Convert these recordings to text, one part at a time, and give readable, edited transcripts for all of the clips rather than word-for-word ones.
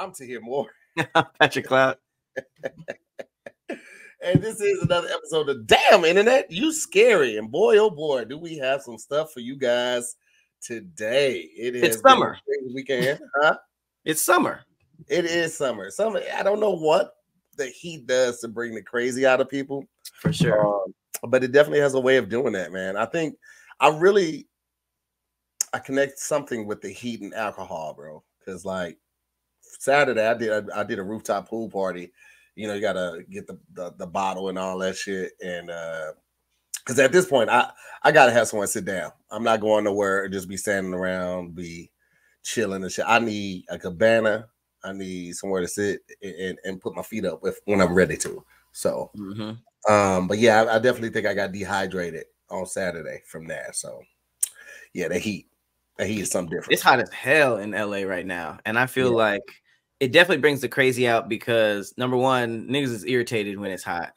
I'm Tahir Moore. Patrick Cloud. And this is another episode of Damn Internet, You Scary. And boy, oh boy, do we have some stuff for you guys today. It's summer. Weekend, huh? It's summer. It is summer. Summer. I don't know what the heat does to bring the crazy out of people. For sure. But it definitely has a way of doing that, man. I think I connect something with the heat and alcohol, bro. Because like Saturday, I did a rooftop pool party. You know, you gotta get the bottle and all that shit. And because at this point, I gotta have someone sit down. I'm not going nowhere and just be standing around, be chilling and shit. I need a cabana. I need somewhere to sit and put my feet up when I'm ready to. So, but yeah, I definitely think I got dehydrated on Saturday from that. So, yeah, the heat is something different. It's hot as hell in LA right now, and I feel like it definitely brings the crazy out because number one, niggas is irritated when it's hot.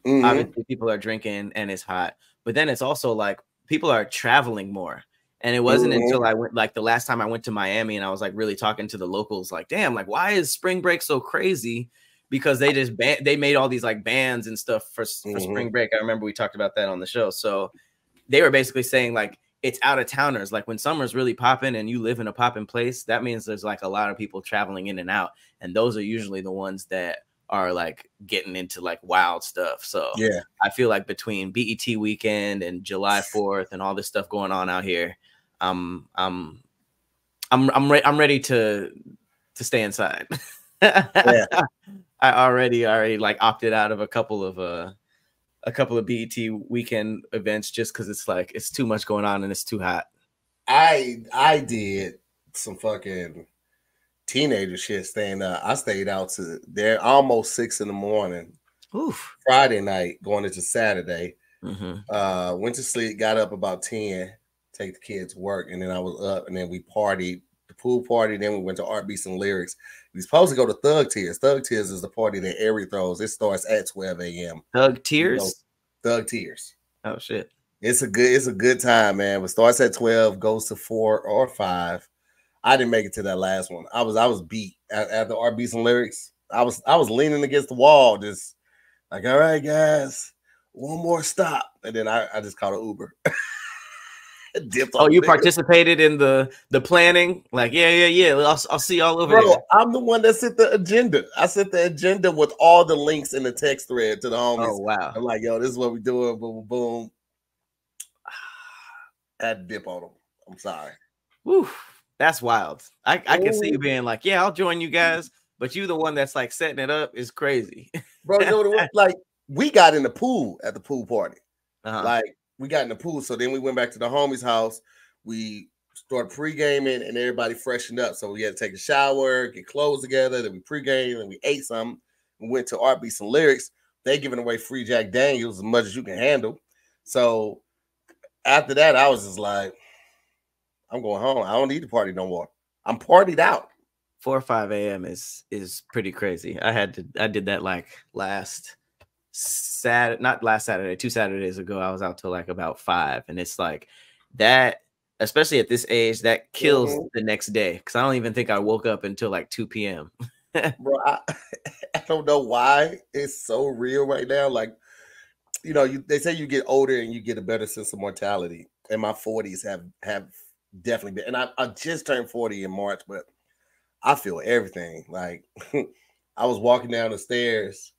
Obviously, people are drinking and it's hot, but then it's also like people are traveling more. And it wasn't until I went, like the last time I went to Miami and I was like really talking to the locals, like, damn, like, why is spring break so crazy? Because they just they made all these like bans and stuff for spring break. I remember we talked about that on the show. So they were basically saying like it's out of towners. Like when summer's really popping and you live in a popping place, that means there's like a lot of people traveling in and out. And those are usually the ones that are like getting into like wild stuff. So yeah, I feel like between BET weekend and July 4th and all this stuff going on out here, I'm ready to stay inside. I already like opted out of a couple of BET weekend events just because it's like it's too much going on and it's too hot. I did some fucking teenager shit staying up. I stayed out to there almost 6 a.m. Friday night going into Saturday. Went to sleep, got up about 10, take the kids to work, and then I was up, and then we partied, the pool party, then we went to Art Beats and Lyrics. We supposed to go to Thug Tears. Thug Tears is the party that Ari throws. It starts at 12 a.m. Thug Tears? You know, Thug Tears. Oh shit. It's a good time, man. It starts at 12, goes to 4 or 5. I didn't make it to that last one. I was beat at the Art Beats and Lyrics. I was leaning against the wall, just like, all right, guys, one more stop. And then I just called an Uber. Oh, you participated in the planning? Like, yeah. I'll see y'all over there. I'm the one that set the agenda. I set the agenda with all the links in the text thread to the homies. Oh, wow. I'm like, yo, this is what we doing. Boom, boom. I had to dip on them. I'm sorry. Woo, that's wild. I can see you being like, yeah, I'll join you guys. But you the one that's like setting it up is crazy. Bro, you know what it was? Like, we got in the pool at the pool party. Like, we got in the pool. So then we went back to the homie's house. We started pre-gaming and everybody freshened up. So we had to take a shower, get clothes together. Then we pre-gamed and we ate something. We went to Art Beats and Lyrics. They giving away free Jack Daniels as much as you can handle. So after that, I was just like, I'm going home. I don't need to party no more. I'm partied out. 4 or 5 a.m. is pretty crazy. I did that like not last Saturday, 2 Saturdays ago. I was out till like about 5, and it's like that, especially at this age, that kills the next day because I don't even think I woke up until like 2 p.m. Bro, I don't know why it's so real right now. Like, you know, they say you get older and you get a better sense of mortality. And my 40s have definitely been, and I just turned 40 in March, but I feel everything. Like I was walking down the stairs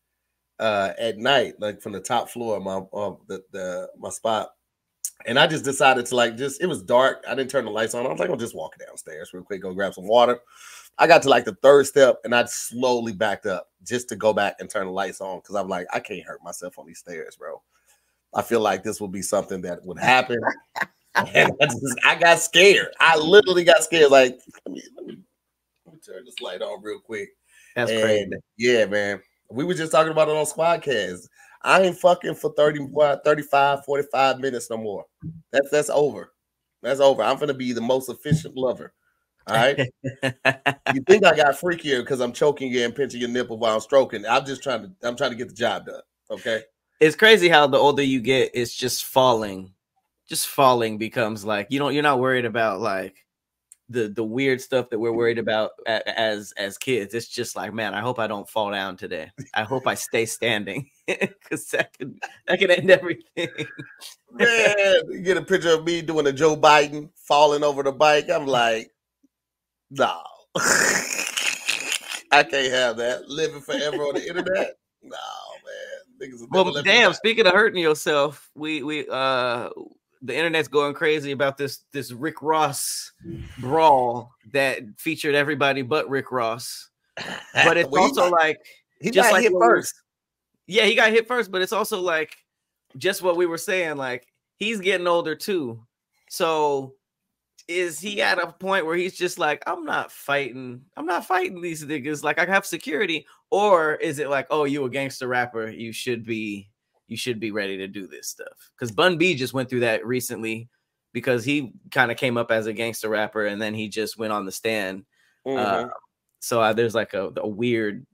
at night, like from the top floor of my spot, and I just decided to it was dark. I didn't turn the lights on. I was like, I'll just walk downstairs real quick, go grab some water. I got to like the 3rd step, and I slowly backed up just to go back and turn the lights on because I'm like, I can't hurt myself on these stairs, bro. I feel like this would be something that would happen. And I got scared. I literally got scared. Like, let me turn this light on real quick. That's crazy. Yeah, man. We were just talking about it on Squadcast. I ain't fucking for 35, 45 minutes no more. That's over. That's over. I'm gonna be the most efficient lover. All right. You think I got freakier because I'm choking you and pinching your nipple while I'm stroking? I'm trying to get the job done. Okay. It's crazy how the older you get, it's just falling becomes like you're not worried about like the weird stuff that we're worried about as kids. It's just like, man, I hope I don't fall down today. I hope I stay standing, because that could end everything. Man, you get a picture of me doing a Joe Biden falling over the bike. I'm like, no. I can't have that. Living forever on the internet. No, man. Niggas will never let me Damn, die. speaking of hurting yourself, we the internet's going crazy about this Rick Ross brawl that featured everybody but Rick Ross. But it's also like he just got hit first. Yeah, he got hit first, but it's also like just what we were saying, like he's getting older too. So is he at a point where he's just like, I'm not fighting these niggas, like I have security? Or is it like, oh, you a gangster rapper, you should be ready to do this stuff? Because Bun B just went through that recently, because he kind of came up as a gangster rapper and then he just went on the stand. So there's like a weird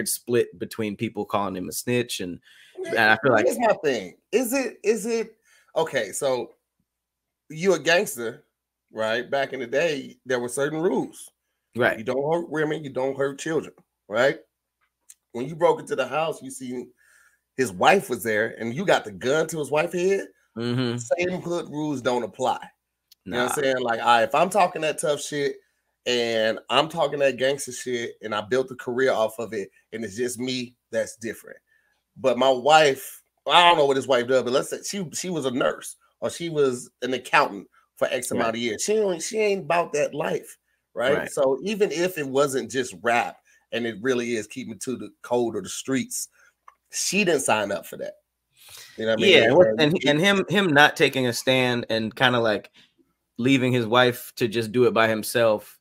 split between people calling him a snitch, and I feel like, here's my thing. Is it okay? So you a gangster, right? Back in the day, there were certain rules. Right. You don't hurt women, you don't hurt children, right? When you broke into the house, you see his wife was there, and you got the gun to his wife's head. Same hood rules don't apply. You know what I'm saying? Like, if I'm talking that tough shit and I'm talking that gangster shit and I built a career off of it and it's just me, that's different. But my wife, I don't know what his wife does, but let's say she was a nurse or she was an accountant for X amount of years. She ain't about that life, right? So even if it wasn't just rap and it really is keeping to the code of the streets, she didn't sign up for that. You know what I mean? Yeah, and him not taking a stand and kind of like leaving his wife to just do it by herself,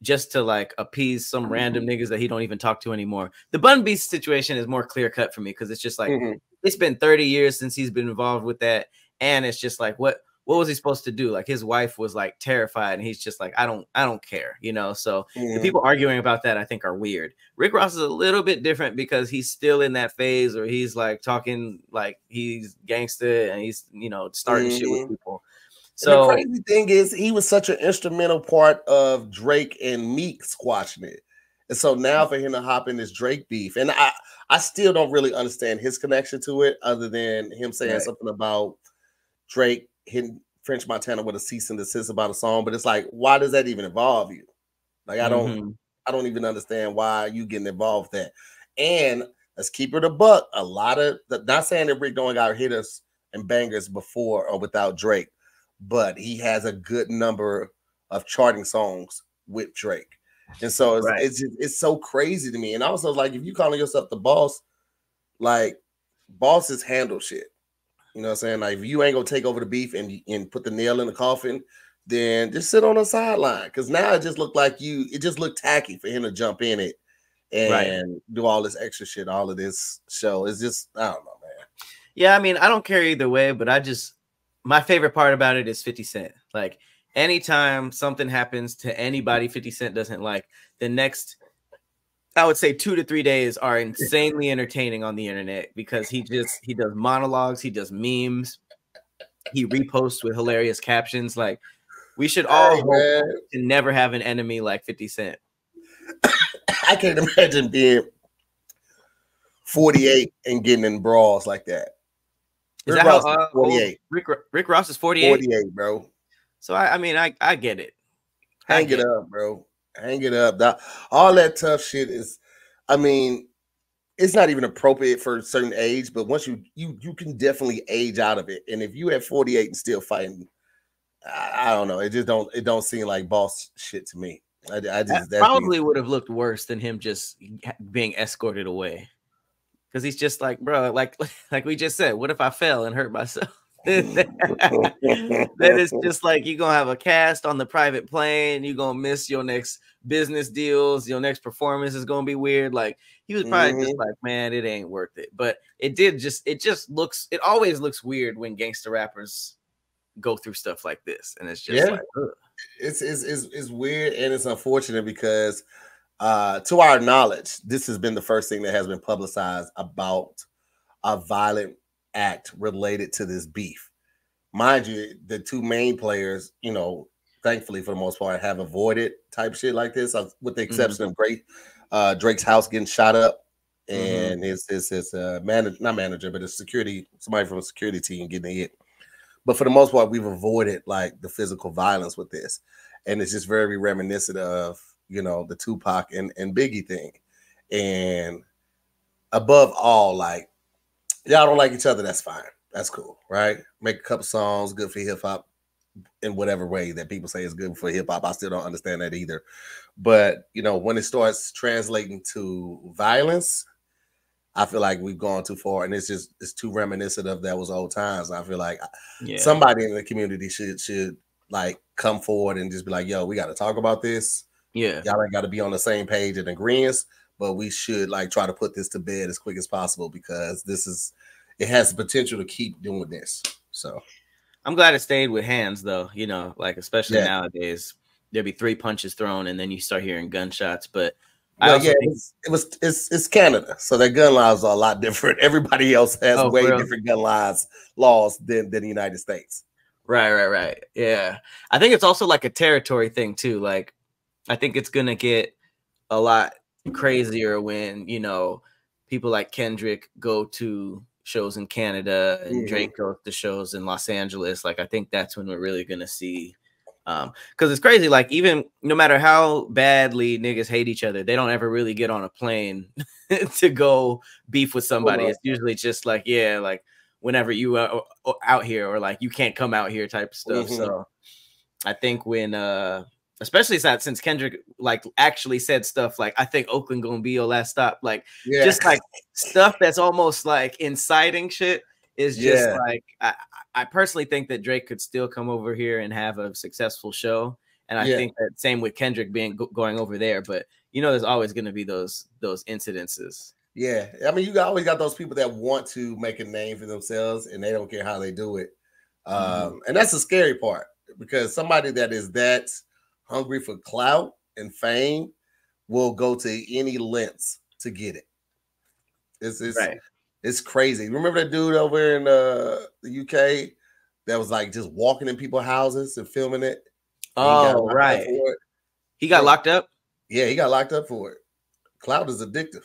just to like appease some random niggas that he don't even talk to anymore. The Bun B situation is more clear cut for me, because it's just like it's been 30 years since he's been involved with that, and it's just like, what was he supposed to do? Like, his wife was like terrified, and he's just like, I don't care, you know. So the people arguing about that, I think, are weird. Rick Ross is a little bit different because he's still in that phase, or he's like talking like he's gangster and he's, you know, starting shit with people. So and the crazy thing is, he was such an instrumental part of Drake and Meek squashing it. And so now for him to hop in this Drake beef, and I still don't really understand his connection to it, other than him saying something about Drake hitting French Montana with a cease and desist about a song. But it's like, why does that even involve you? Like, I don't even understand why you getting involved with that. And let's keep it a buck. A lot of not saying that Rick don't got hitters and bangers before or without Drake, but he has a good number of charting songs with Drake. And so it's so crazy to me. And also, like, if you calling yourself the boss, like, bosses handle shit. You know what I'm saying? Like, if you ain't gonna take over the beef and put the nail in the coffin, then just sit on the sideline. Because now it just looked like it just looked tacky for him to jump in it and do all this extra shit, all of this show. It's just, I don't know, man. Yeah, I mean, I don't care either way, but my favorite part about it is 50 Cent. Like, anytime something happens to anybody 50 Cent doesn't like, the next, I would say 2 to 3 days are insanely entertaining on the internet, because he does monologues, he does memes, he reposts with hilarious captions. Like, we should all hope to never have an enemy like 50 Cent. I can't imagine being 48 and getting in brawls like that. Is that how 48? Rick Ross is 48? 48, bro. So I mean, I get it. Hang it up, bro. Hang it up. All that tough shit is, I mean, it's not even appropriate for a certain age, but once you can definitely age out of it. And if you at 48 and still fighting, I don't know. It don't seem like boss shit to me. That probably would have looked worse than him just being escorted away. Because he's just like, bro, like we just said, what if I fell and hurt myself? Then it's just like, you're going to have a cast on the private plane. You're going to miss your next business deals. Your next performance is going to be weird. Like, he was probably just like, man, it ain't worth it. But it always looks weird when gangster rappers go through stuff like this. And it's just like, ugh. It's weird, and it's unfortunate because to our knowledge, this has been the first thing that has been publicized about a violent act related to this beef. Mind you, the two main players, you know, thankfully for the most part, have avoided type shit like this, with the exception of Drake's house getting shot up, and his not manager, but his security, somebody from a security team getting hit. But for the most part, we've avoided like the physical violence with this, and it's just very reminiscent of, you know, the Tupac and Biggie thing. And above all, like, y'all don't like each other, that's fine, that's cool, right? Make a couple songs, good for hip hop in whatever way that people say is good for hip hop. I still don't understand that either. But you know, when it starts translating to violence, I feel like we've gone too far, and it's too reminiscent of those old times. I feel like somebody in the community should like come forward and just be like, yo, we got to talk about this. Yeah, y'all ain't got to be on the same page and agreeance, but we should like try to put this to bed as quick as possible, because it has the potential to keep doing this. So I'm glad it stayed with hands, though. You know, like especially nowadays, there'd be 3 punches thrown and then you start hearing gunshots. But it's Canada, so their gun laws are a lot different. Everybody else has way different gun laws than the United States. Right. Yeah, I think it's also like a territory thing too. Like, I think it's gonna get a lot crazier when, you know, people like Kendrick go to shows in Canada and Drake goes to shows in Los Angeles. Like, I think that's when we're really gonna see, because it's crazy. Like, even no matter how badly niggas hate each other, they don't ever really get on a plane to go beef with somebody. It's usually just like, yeah, like whenever you are out here, or like you can't come out here type of stuff. So I think when especially since Kendrick like actually said stuff like, I think Oakland gonna be your last stop, like just like stuff that's almost like inciting shit is just like, I personally think that Drake could still come over here and have a successful show, and I think that same with Kendrick going over there. But you know, there's always going to be those incidences. Yeah, I mean, you always got those people that want to make a name for themselves, and they don't care how they do it, and that's the scary part, because somebody that is that hungry for clout and fame will go to any lengths to get it. It's crazy. Remember that dude over in the UK that was like just walking in people's houses and filming it? Oh, right. He got locked up? Yeah, he got locked up for it. Clout is addictive.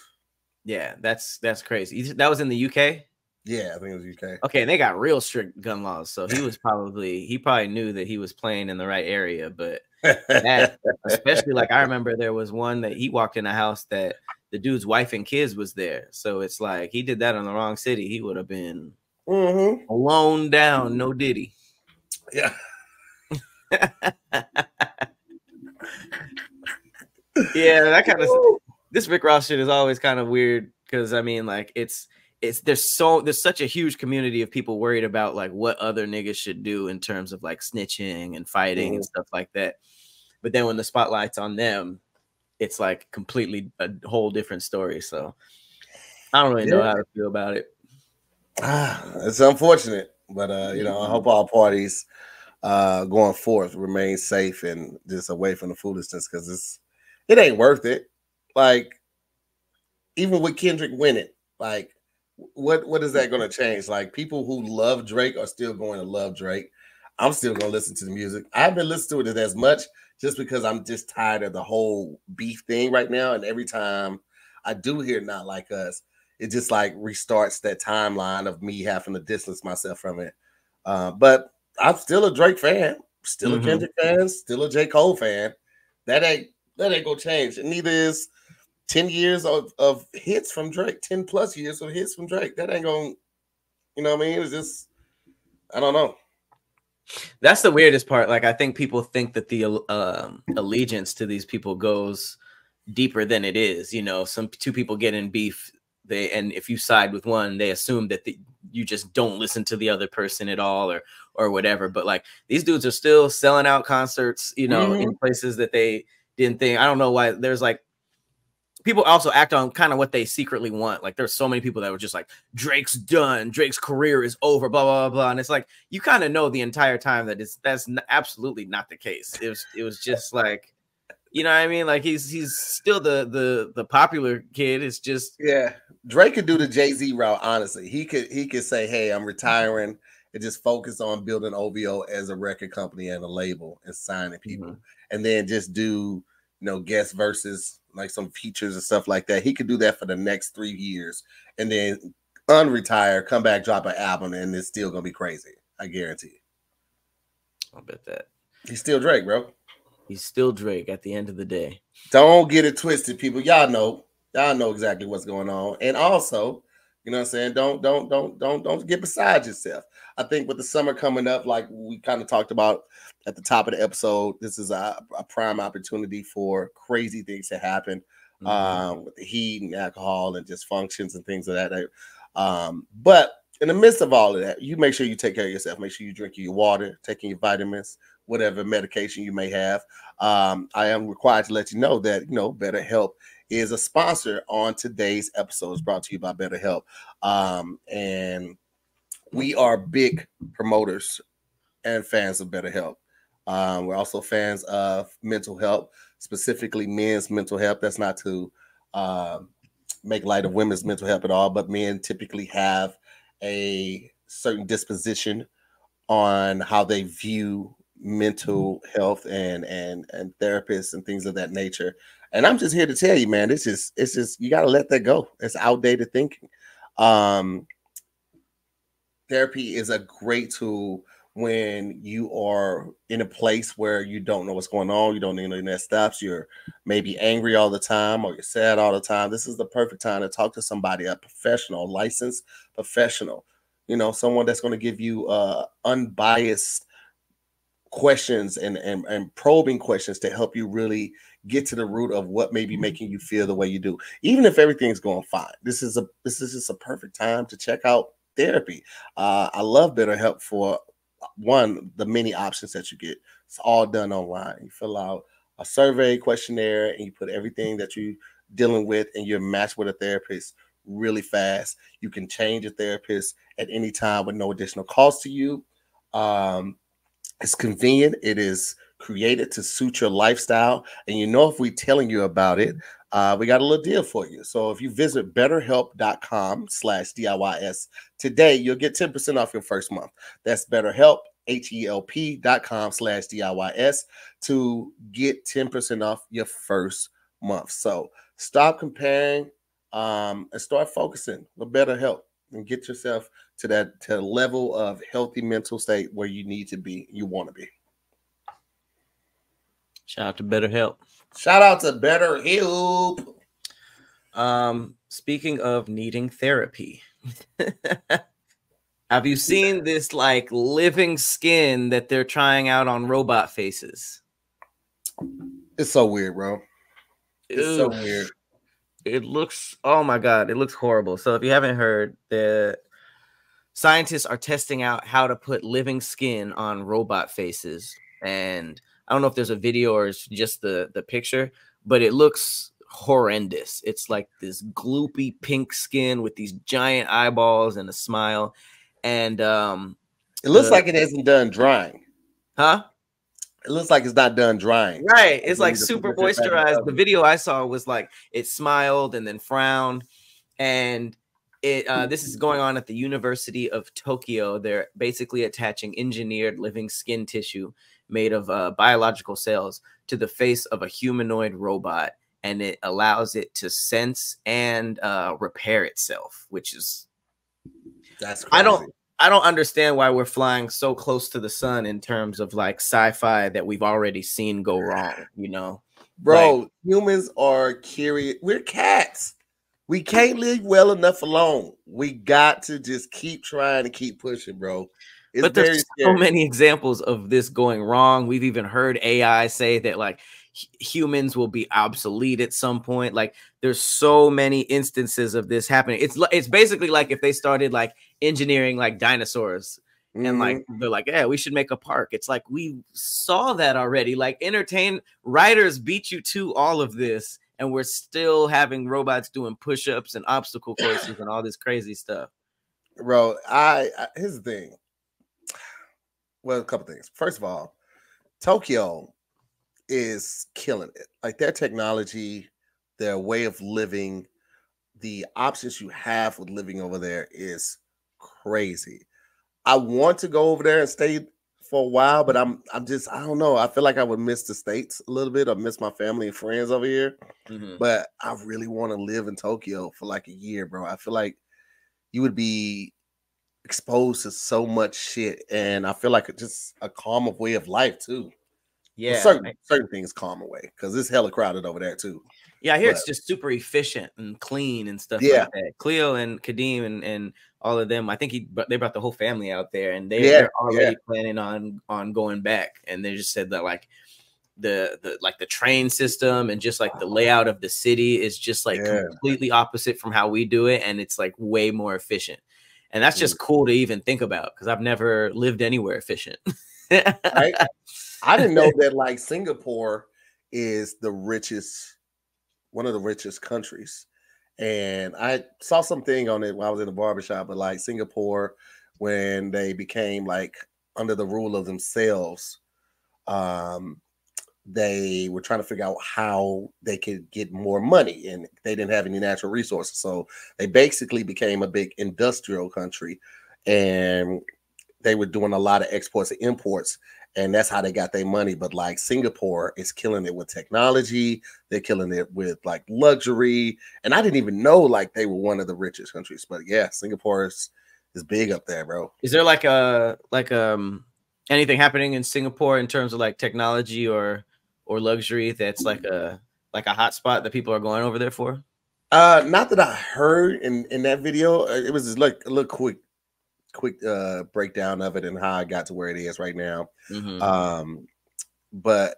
Yeah, that's crazy. That was in the UK? Yeah, I think it was UK. Okay, they got real strict gun laws, so he probably knew that he was playing in the right area. But that, especially, like, I remember there was one that he walked in a house that the dude's wife and kids was there. So it's like, he did that in the wrong city. He would have been alone down, no Diddy. Yeah. Yeah, that kind of, this Rick Ross shit is always kind of weird, because I mean, like, there's such a huge community of people worried about like what other niggas should do in terms of like snitching and fighting and stuff like that. But then when the spotlight's on them, it's like completely a whole different story. So I don't really know how to feel about it. It's unfortunate, but you know, I hope all parties going forth remain safe and just away from the foolishness, because it ain't worth it. Like, even with Kendrick winning, like, what is that going to change? Like, people who love Drake are still going to love Drake. I'm still going to listen to the music. I haven't listened to it as much, just because I'm just tired of the whole beef thing right now. And every time I do hear Not Like Us, it just like restarts that timeline of me having to distance myself from it. But I'm still a Drake fan, still a Kendrick fan, still a J. Cole fan. That ain't gonna change. And neither is 10 years of hits from Drake, 10 plus years of hits from Drake. That ain't gonna, you know what I mean? It's just, I don't know. That's the weirdest part. Like, I think people think that the allegiance to these people goes deeper than it is. You know, two people get in beef, and if you side with one, they assume that you just don't listen to the other person at all, or whatever. But like, these dudes are still selling out concerts, you know, in places that they didn't think. I don't know why. There's like, people also act on kind of what they secretly want. Like, there's so many people that were just like, Drake's done, Drake's career is over, blah blah blah blah. And it's like, you kind of know the entire time that that's absolutely not the case. It was just like, you know what I mean? Like, he's still the popular kid. It's just, Drake could do the Jay-Z route. Honestly, he could say, hey, I'm retiring and just focus on building OVO as a record company and a label and signing people, and then just do guest verses, like some features and stuff like that. He could do that for the next 3 years, and then unretire, come back, drop an album, and it's still gonna be crazy. I guarantee. I'll bet that. He's still Drake, bro. He's still Drake at the end of the day. Don't get it twisted, people. Y'all know exactly what's going on. And also, you know what I'm saying? Don't get beside yourself. I think with the summer coming up, like we kind of talked about at the top of the episode, this is a prime opportunity for crazy things to happen with the heat and alcohol and dysfunctions and things of that. But in the midst of all of that, you make sure you take care of yourself. Make sure you drink your water, taking your vitamins, whatever medication you may have. I am required to let you know that, BetterHelp is a sponsor on today's episode. It's brought to you by BetterHelp. And we are big promoters and fans of BetterHelp. We're also fans of mental health, specifically men's mental health. That's not to make light of women's mental health at all, but men typically have a certain disposition on how they view mental health and therapists and things of that nature. And I'm just here to tell you, man, it's just you got to let that go. It's outdated thinking. Therapy is a great tool when you are in a place where you don't know what's going on, you don't know that stops, you're maybe angry all the time or you're sad all the time. This is the perfect time to talk to somebody, a professional, licensed professional, someone that's going to give you unbiased questions and probing questions to help you really get to the root of what may be making you feel the way you do. Even if everything's going fine, this is just a perfect time to check out therapy. I love BetterHelp for one, the many options that you get. It's all done online. You fill out a survey questionnaire and you put everything that you're dealing with, and you're matched with a therapist really fast. You can change a therapist at any time with no additional cost to you. It's convenient. It is created to suit your lifestyle. And if we're telling you about it, we got a little deal for you. So if you visit betterhelp.com/DIYS today, you'll get 10% off your first month. That's BetterHelp, HELP.com/DIYS to get 10% off your first month. So stop comparing and start focusing with BetterHelp and get yourself to the level of healthy mental state where you need to be, you want to be. Shout out to BetterHelp. Shout out to BetterHelp. Speaking of needing therapy, have you seen this like living skin that they're trying out on robot faces? It's so weird, bro. It's so weird. It looks, oh my God, it looks horrible. So if you haven't heard, the scientists are testing out how to put living skin on robot faces. And I don't know if there's a video or it's just the picture, but it looks horrendous. It's like this gloopy pink skin with these giant eyeballs and a smile. And it looks like it hasn't done drying. Huh? It looks like it's not done drying. Right. It's like super moisturized. The video I saw was like it smiled and then frowned. And this is going on at the University of Tokyo. They're basically attaching engineered living skin tissue made of biological cells to the face of a humanoid robot, and it allows it to sense and repair itself, which is that's crazy. I don't understand why we're flying so close to the sun in terms of like sci-fi that we've already seen go wrong, Bro, like, humans are curious. We're cats. We can't leave well enough alone. We got to just keep trying to keep pushing, bro. But there's so many examples of this going wrong. We've even heard AI say that like humans will be obsolete at some point. Like there's so many instances of this happening. It's basically like if they started like engineering like dinosaurs and like they're like, yeah, we should make a park. It's like we saw that already. Like writers beat you to all of this, and we're still having robots doing push-ups and obstacle courses and all this crazy stuff. Bro, here's the thing. Well, a couple things. First of all, Tokyo is killing it. Like their technology, their way of living, the options you have with living over there is crazy. I want to go over there and stay for a while, but I'm just I don't know. I feel like I would miss the States a little bit or miss my family and friends over here. But I really want to live in Tokyo for like a year, bro. I feel like you would be exposed to so much shit, and I feel like it's just a calmer way of life too. Yeah, well, certain things calmer way because it's hella crowded over there too. Yeah, I hear it's just super efficient and clean and stuff like that. Cleo and Kadeem and all of them, I think they brought the whole family out there, and they're already planning on going back. And they just said that like the train system and just like the layout of the city is just like completely opposite from how we do it, and it's like way more efficient. And that's just cool to even think about because I've never lived anywhere efficient. Right? I didn't know that like Singapore is one of the richest countries. And I saw something on it while I was in the barbershop, but like Singapore, when they became like under the rule of themselves, they were trying to figure out how they could get more money, and they didn't have any natural resources. So they basically became a big industrial country, and they were doing a lot of exports and imports, and that's how they got their money. But like Singapore is killing it with technology. They're killing it with like luxury. And I didn't even know like they were one of the richest countries. But yeah, Singapore is big up there, bro. Is there like anything happening in Singapore in terms of like technology or luxury that's like a hot spot that people are going over there for? Not that I heard in that video. It was just like a little quick breakdown of it and how I got to where it is right now. But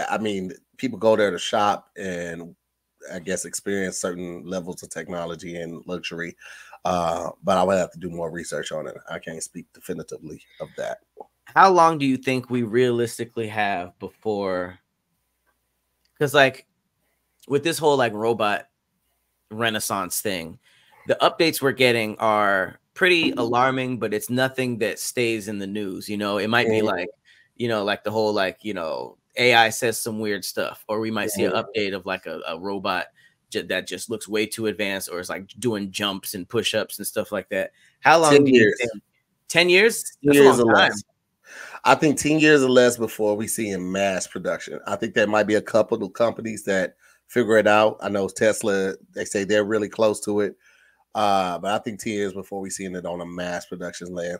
I mean, people go there to shop and I guess experience certain levels of technology and luxury. But I would have to do more research on it. I can't speak definitively of that. How long do you think we realistically have before? Because like with this whole like robot renaissance thing, the updates we're getting are pretty alarming, but it's nothing that stays in the news. You know, it might be like, you know, like the whole like, you know, AI says some weird stuff, or we might see an update of like a robot that just looks way too advanced, or is like doing jumps and push-ups and stuff like that. How long 10 do years. you think? 10 years? That's a long time. I think 10 years or less before we see in mass production. I think there might be a couple of companies that figure it out. I know Tesla, they say they're really close to it. But I think 10 years before we see it on a mass production land.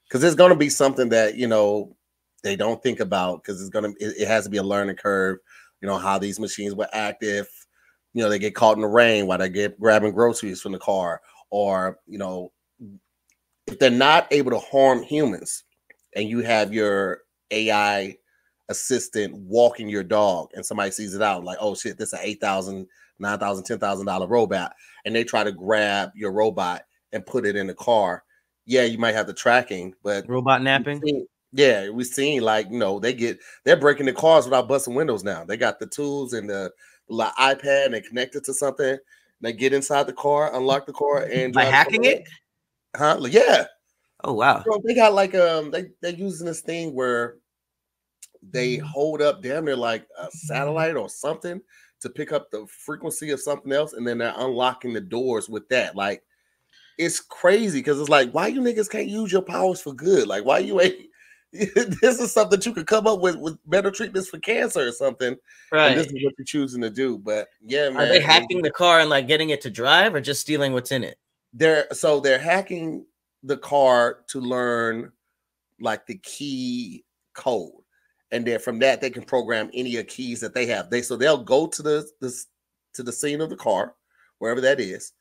Because there's going to be something that, you know, they don't think about because it has to be a learning curve. You know, how these machines were active. You know, they get caught in the rain while they get grabbing groceries from the car. Or, you know, if they're not able to harm humans, and you have your AI assistant walking your dog and somebody sees it out like, oh shit, this is an $8,000, $9,000, $10,000 robot. And they try to grab your robot and put it in the car. Yeah, you might have the tracking, but robot napping. We've seen like, you know, they're breaking the cars without busting windows now. They got the tools and the iPad and they connect it to something. They get inside the car, unlock the car, and by hacking it. Huh? Yeah. Oh wow! So they got like they're using this thing where they hold up damn near like a satellite or something to pick up the frequency of something else, and then they're unlocking the doors with that. Like it's crazy because it's like, why you niggas can't use your powers for good? Like why you ain't? This is something you could come up with better treatments for cancer or something. Right. And this is what you're choosing to do. But yeah, man. Are they hacking the car and like getting it to drive, or just stealing what's in it? They're hacking the car to learn like the key code, and then from that they can program any of the keys that they have. They'll go to the scene of the car, wherever that is.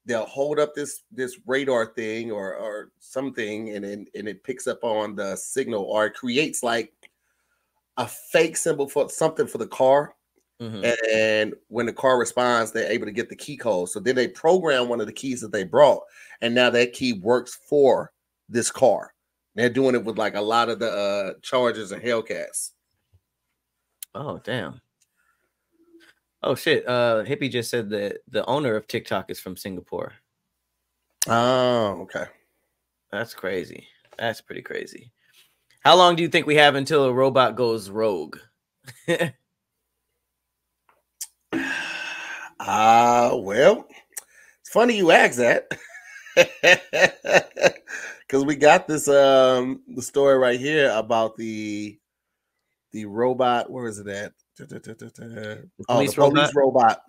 They'll hold up this radar thing or something, and it picks up on the signal, or it creates like a fake symbol for something for the car. And when the car responds, they're able to get the key code. So then they program one of the keys that they brought, and now that key works for this car. They're doing it with like a lot of the Chargers and Hellcats. Oh damn! Oh shit! Hippie just said that the owner of TikTok is from Singapore. Oh, okay. That's crazy. That's pretty crazy. How long do you think we have until a robot goes rogue? Well, it's funny you ask that. because we got this the story right here about the robot. Where is it at? The police robot.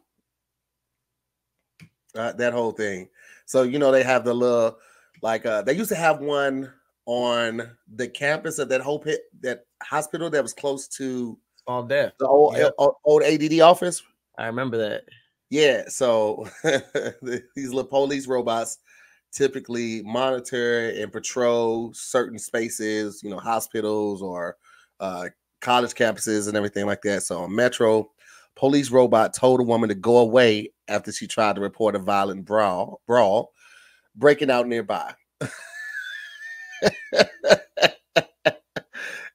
That whole thing. So they have the little they used to have one on the campus of that hospital that was close to all death. The old ADD office. I remember that. Yeah. So these little police robots typically monitor and patrol certain spaces, hospitals or college campuses and everything like that. So a Metro police robot told a woman to go away after she tried to report a violent brawl breaking out nearby.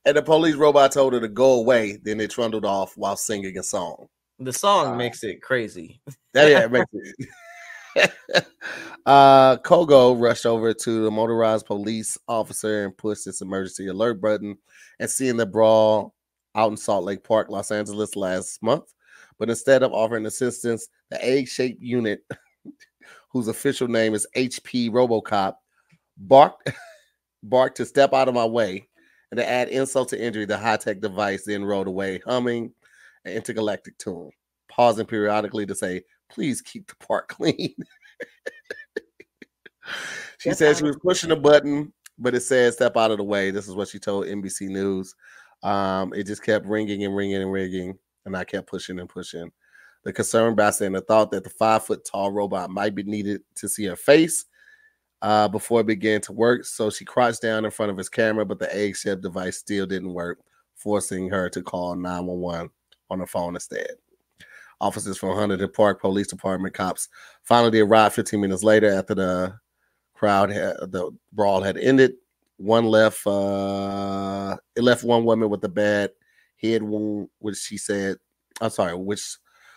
And the police robot told her to go away. Then it trundled off while singing a song. The song makes it crazy. It makes it. Kogo rushed over to the motorized police officer and pushed this emergency alert button, and seeing the brawl out in Salt Lake Park, Los Angeles last month. But instead of offering assistance, the egg-shaped unit, whose official name is HP RoboCop, barked to step out of my way. And to add insult to injury, the high-tech device then rode away, humming an intergalactic tune, pausing periodically to say, "Please keep the park clean." She said she was pushing a button, but it said step out of the way. This is what she told NBC News. It just kept ringing and ringing and ringing, and I kept pushing and pushing. The concerned bystander thought that the 5-foot-tall robot might be needed to see her face before it began to work, so she crouched down in front of his camera, but the egg-shaped device still didn't work, forcing her to call 911 on her phone instead. Officers from Huntington Park Police Department cops finally arrived 15 minutes later after the brawl had ended. It left one woman with a bad head wound, which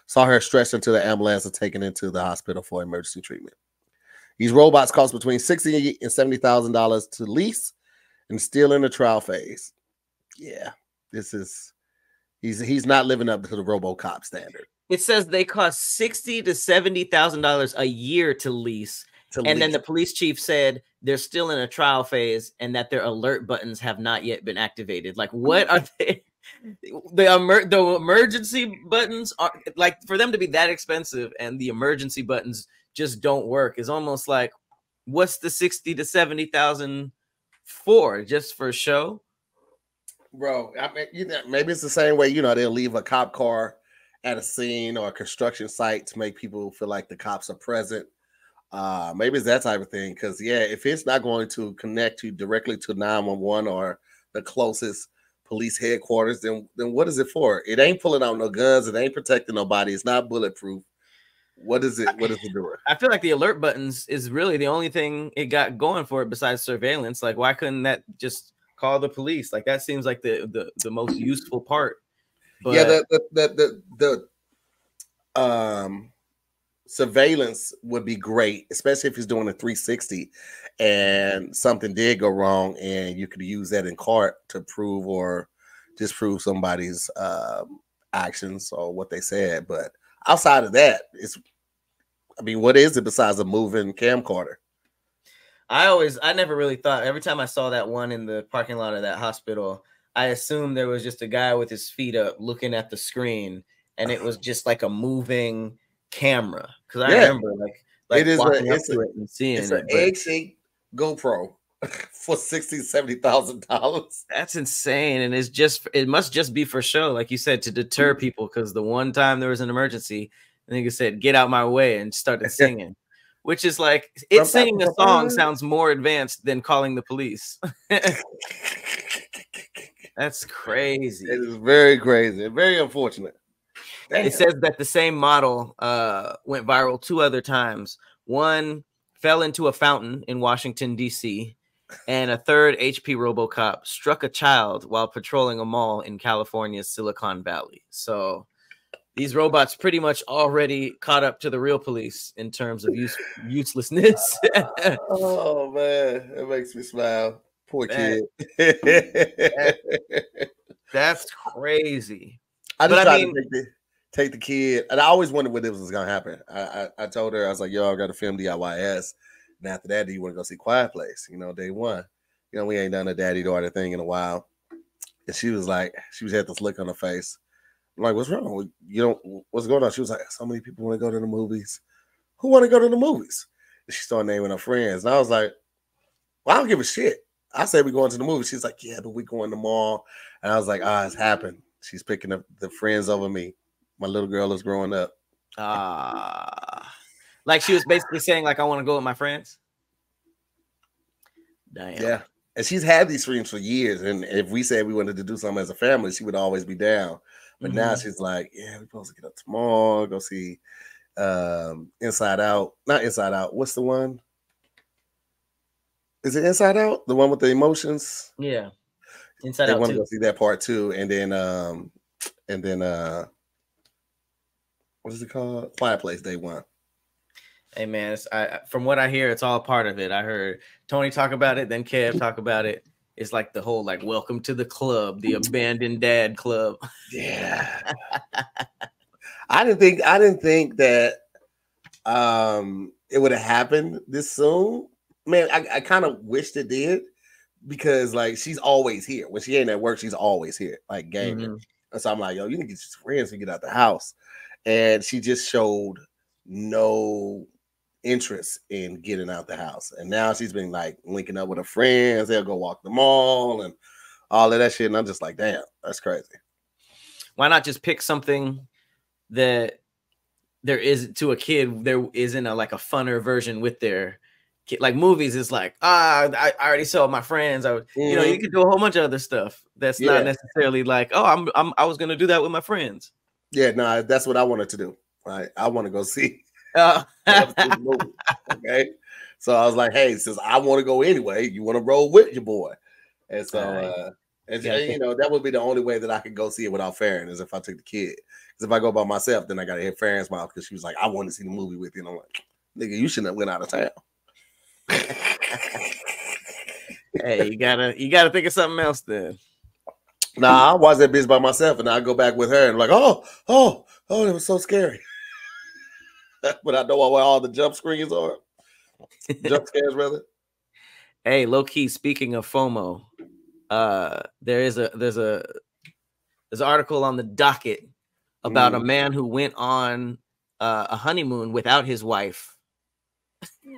saw her stretched into the ambulance and taken into the hospital for emergency treatment. These robots cost between $60,000 and $70,000 to lease, and still in the trial phase. Yeah, he's not living up to the RoboCop standard. It says they cost $60,000 to $70,000 a year to lease. Then the police chief said they're still in a trial phase and that their alert buttons have not yet been activated. Like, what are they? The emergency buttons are like, for them to be that expensive and the emergency buttons just don't work is almost like, what's the $60,000 to $70,000 for? Just for show? Bro, I mean, maybe it's the same way, they'll leave a cop car at a scene or a construction site to make people feel like the cops are present. Maybe it's that type of thing. Because, if it's not going to connect you directly to 911 or the closest police headquarters, then what is it for? It ain't pulling out no guns. It ain't protecting nobody. It's not bulletproof. What is it? What is it doing? I feel like the alert buttons is really the only thing it got going for it besides surveillance. Like, why couldn't that just call the police? Like, that seems like the most useful part. But the surveillance would be great, especially if he's doing a 360 and something did go wrong, and you could use that in court to prove or disprove somebody's actions or what they said. But outside of that, what is it besides a moving camcorder? I never really thought, every time I saw that one in the parking lot of that hospital, I assumed there was just a guy with his feet up looking at the screen, and it was just like a moving camera. Because I remember like it is walking up to it and seeing it's an egg-shaped GoPro for $60,000-$70,000. That's insane, and it must just be for show, like you said, to deter people. Because the one time there was an emergency, the nigga said, "Get out my way," and started singing. Which is like, singing a song sounds more advanced than calling the police. That's crazy. It is very crazy. Very unfortunate. Damn. It says that the same model went viral 2 other times. One fell into a fountain in Washington, D.C., and a third HP RoboCop struck a child while patrolling a mall in California's Silicon Valley. So these robots pretty much already caught up to the real police in terms of uselessness. Oh, man. It makes me smile. Poor kid. That's crazy. I just tried to take the kid. And I always wondered when this was going to happen. I told her, I was like, yo, I got to film DIYS. And after that, do you want to go see Quiet Place? You know, day one. You know, we ain't done a daddy daughter thing in a while. And she was like, she had this look on her face. I'm like, what's wrong? You know, what's going on? She was like, so many people want to go to the movies. Who want to go to the movies? And she started naming her friends. And I was like, well, I don't give a shit. I said we're going to the movies. She's like, yeah, but we going to the mall. And I was like, it's happened. She's picking up the friends over me. My little girl is growing up. Like she was basically saying, like, I want to go with my friends. Damn. Yeah. And she's had these dreams for years. And if we said we wanted to do something as a family, she would always be down. But now she's like, yeah, we're supposed to get up tomorrow, go see Inside Out. Not Inside Out. What's the one? Is it Inside Out? The one with the emotions? Yeah. Inside Out. They want to go see that part too. And then what is it called? Quiet Place Day One. Hey man, from what I hear, it's all part of it. I heard Tony talk about it, then Kev talk about it. It's like the whole like welcome to the club, the abandoned dad club. Yeah. I didn't think that it would have happened this soon. Man, I kind of wished it did because like she's always here. When she ain't at work, she's always here, like gaming. And so I'm like, yo, you can get your friends and get out the house. And she just showed no interest in getting out the house. And now she's been like linking up with her friends. They'll go walk the mall and all of that shit. And I'm just like, damn, that's crazy. Why not just pick something that there is to a kid? There isn't like a funner version with their kid. Like movies is like, I already saw my friends. You know, you could do a whole bunch of other stuff. That's not necessarily like, I was going to do that with my friends. Yeah, no, that's what I wanted to do. Right. I want to go see. Okay. So I was like, hey, since I want to go anyway, you want to roll with your boy. And so you know, that would be the only way that I could go see it without Farron is if I took the kid. Because if I go by myself, then I gotta hit Farron's mouth because she was like, I want to see the movie with you. And I'm like, nigga, you shouldn't have went out of town. Hey, you gotta think of something else then. Nah, I watched that bitch by myself and I go back with her and like, oh, it was so scary. But I know where all the jump screens are. Jump scares, rather. Hey, low key. Speaking of FOMO, there's an article on the docket about a man who went on a honeymoon without his wife.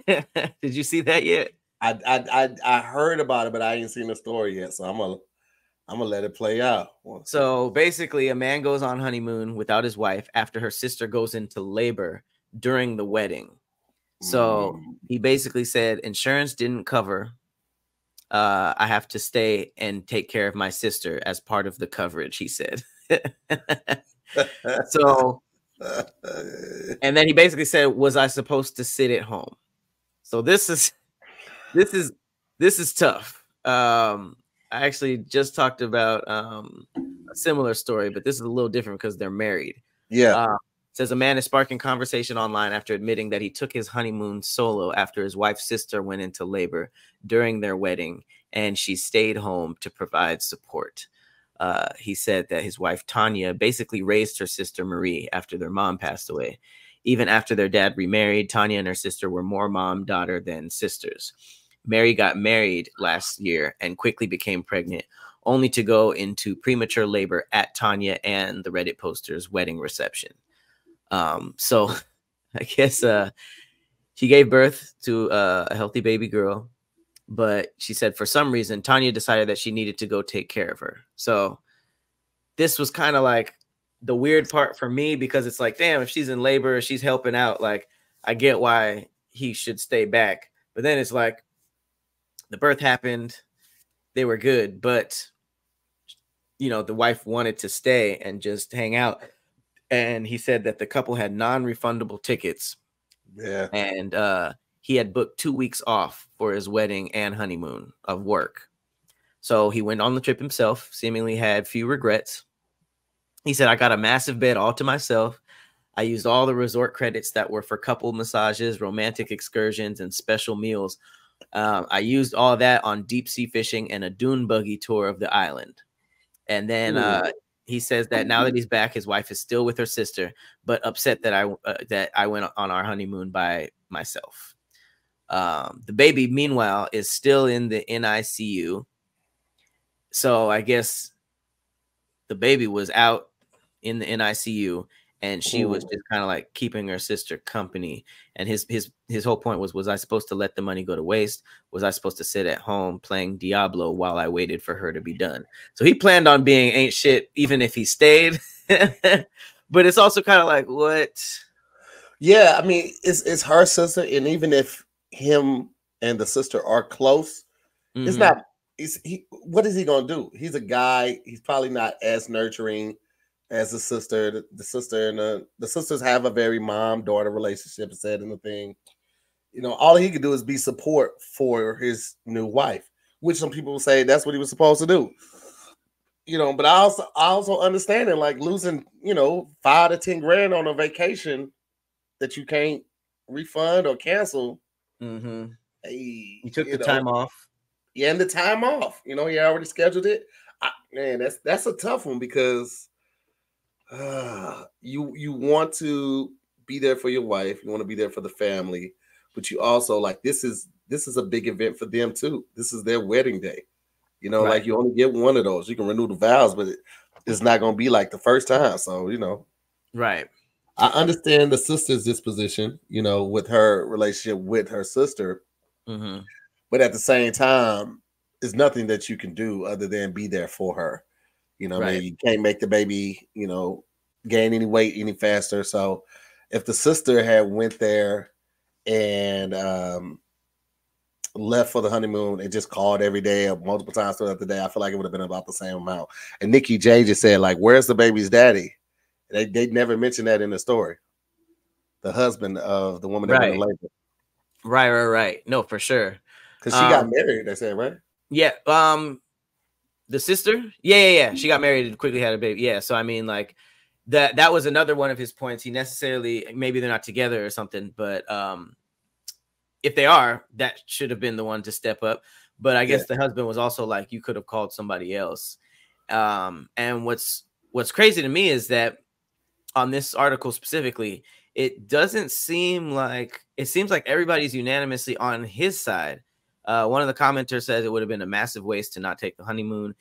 Did you see that yet? I heard about it, but I ain't seen the story yet. So I'm gonna let it play out. So basically, a man goes on honeymoon without his wife after her sister goes into labor during the wedding. So he basically said insurance didn't cover. I have to stay and take care of my sister as part of the coverage, he said. So, and then he basically said, was I supposed to sit at home? So this is tough. I actually just talked about a similar story, but this is a little different because they're married. Yeah. Says a man is sparking conversation online after admitting that he took his honeymoon solo after his wife's sister went into labor during their wedding and she stayed home to provide support. He said that his wife, Tanya, basically raised her sister, Marie, after their mom passed away. Even after their dad remarried, Tanya and her sister were more mom-daughter than sisters. Mary got married last year and quickly became pregnant, only to go into premature labor at Tanya and the Reddit poster's wedding reception. So I guess she gave birth to a healthy baby girl, but she said for some reason Tanya decided that she needed to go take care of her. So this was kind of like the weird part for me because it's like, damn, if she's in labor, she's helping out. Like, I get why he should stay back. But then it's like the birth happened. They were good, but you know, the wife wanted to stay and just hang out. And he said that the couple had non-refundable tickets. Yeah. And he had booked 2 weeks off for his wedding and honeymoon of work. So he went on the trip himself, seemingly had few regrets. He said, I got a massive bed all to myself. I used all the resort credits that were for couple massages, romantic excursions, and special meals. I used all that on deep sea fishing and a dune buggy tour of the island. And then he says that now that he's back, his wife is still with her sister, but upset that I went on our honeymoon by myself. The baby, meanwhile, is still in the NICU. So I guess the baby was out in the NICU, and she was just kind of like keeping her sister company. And his whole point was I supposed to let the money go to waste? Was I supposed to sit at home playing Diablo while I waited for her to be done? So he planned on being ain't shit even if he stayed. But it's also kind of like, what? Yeah, I mean, it's her sister, and even if him and the sister are close, it's not. What is he gonna do? He's a guy. He's probably not as nurturing as the sister. The sister and the sisters have a very mom-daughter relationship, said in the thing. You know, all he could do is be support for his new wife, which some people will say that's what he was supposed to do. You know, but I also understand it, like losing, you know, 5 to 10 grand on a vacation that you can't refund or cancel. Hey, you took the time off. Yeah, and the time off. You know, you already scheduled it. Man, that's a tough one because you want to be there for your wife, you want to be there for the family, but you also like this is a big event for them too. This is their wedding day. You know, like you only get one of those. You can renew the vows, but it's not going to be like the first time. So, you know, right. I understand the sister's disposition, you know, with her relationship with her sister. But at the same time, there's nothing that you can do other than be there for her. You know, I mean, you can't make the baby, you know, gain any weight any faster. So if the sister had went there and left for the honeymoon and just called every day or multiple times throughout the day, I feel like it would have been about the same amount. And Nikki J just said, like, where's the baby's daddy? They never mentioned that in the story. The husband of the woman that went in labor. Right. No, for sure. Because she got married, they said, right? Yeah. The sister? Yeah. She got married and quickly had a baby. Yeah. So I mean, like that was another one of his points. He necessarily, maybe they're not together or something, but if they are, that should have been the one to step up. But I guess the husband was also like, you could have called somebody else. And what's crazy to me is that on this article specifically, it seems like everybody's unanimously on his side. One of the commenters says it would have been a massive waste to not take the honeymoon.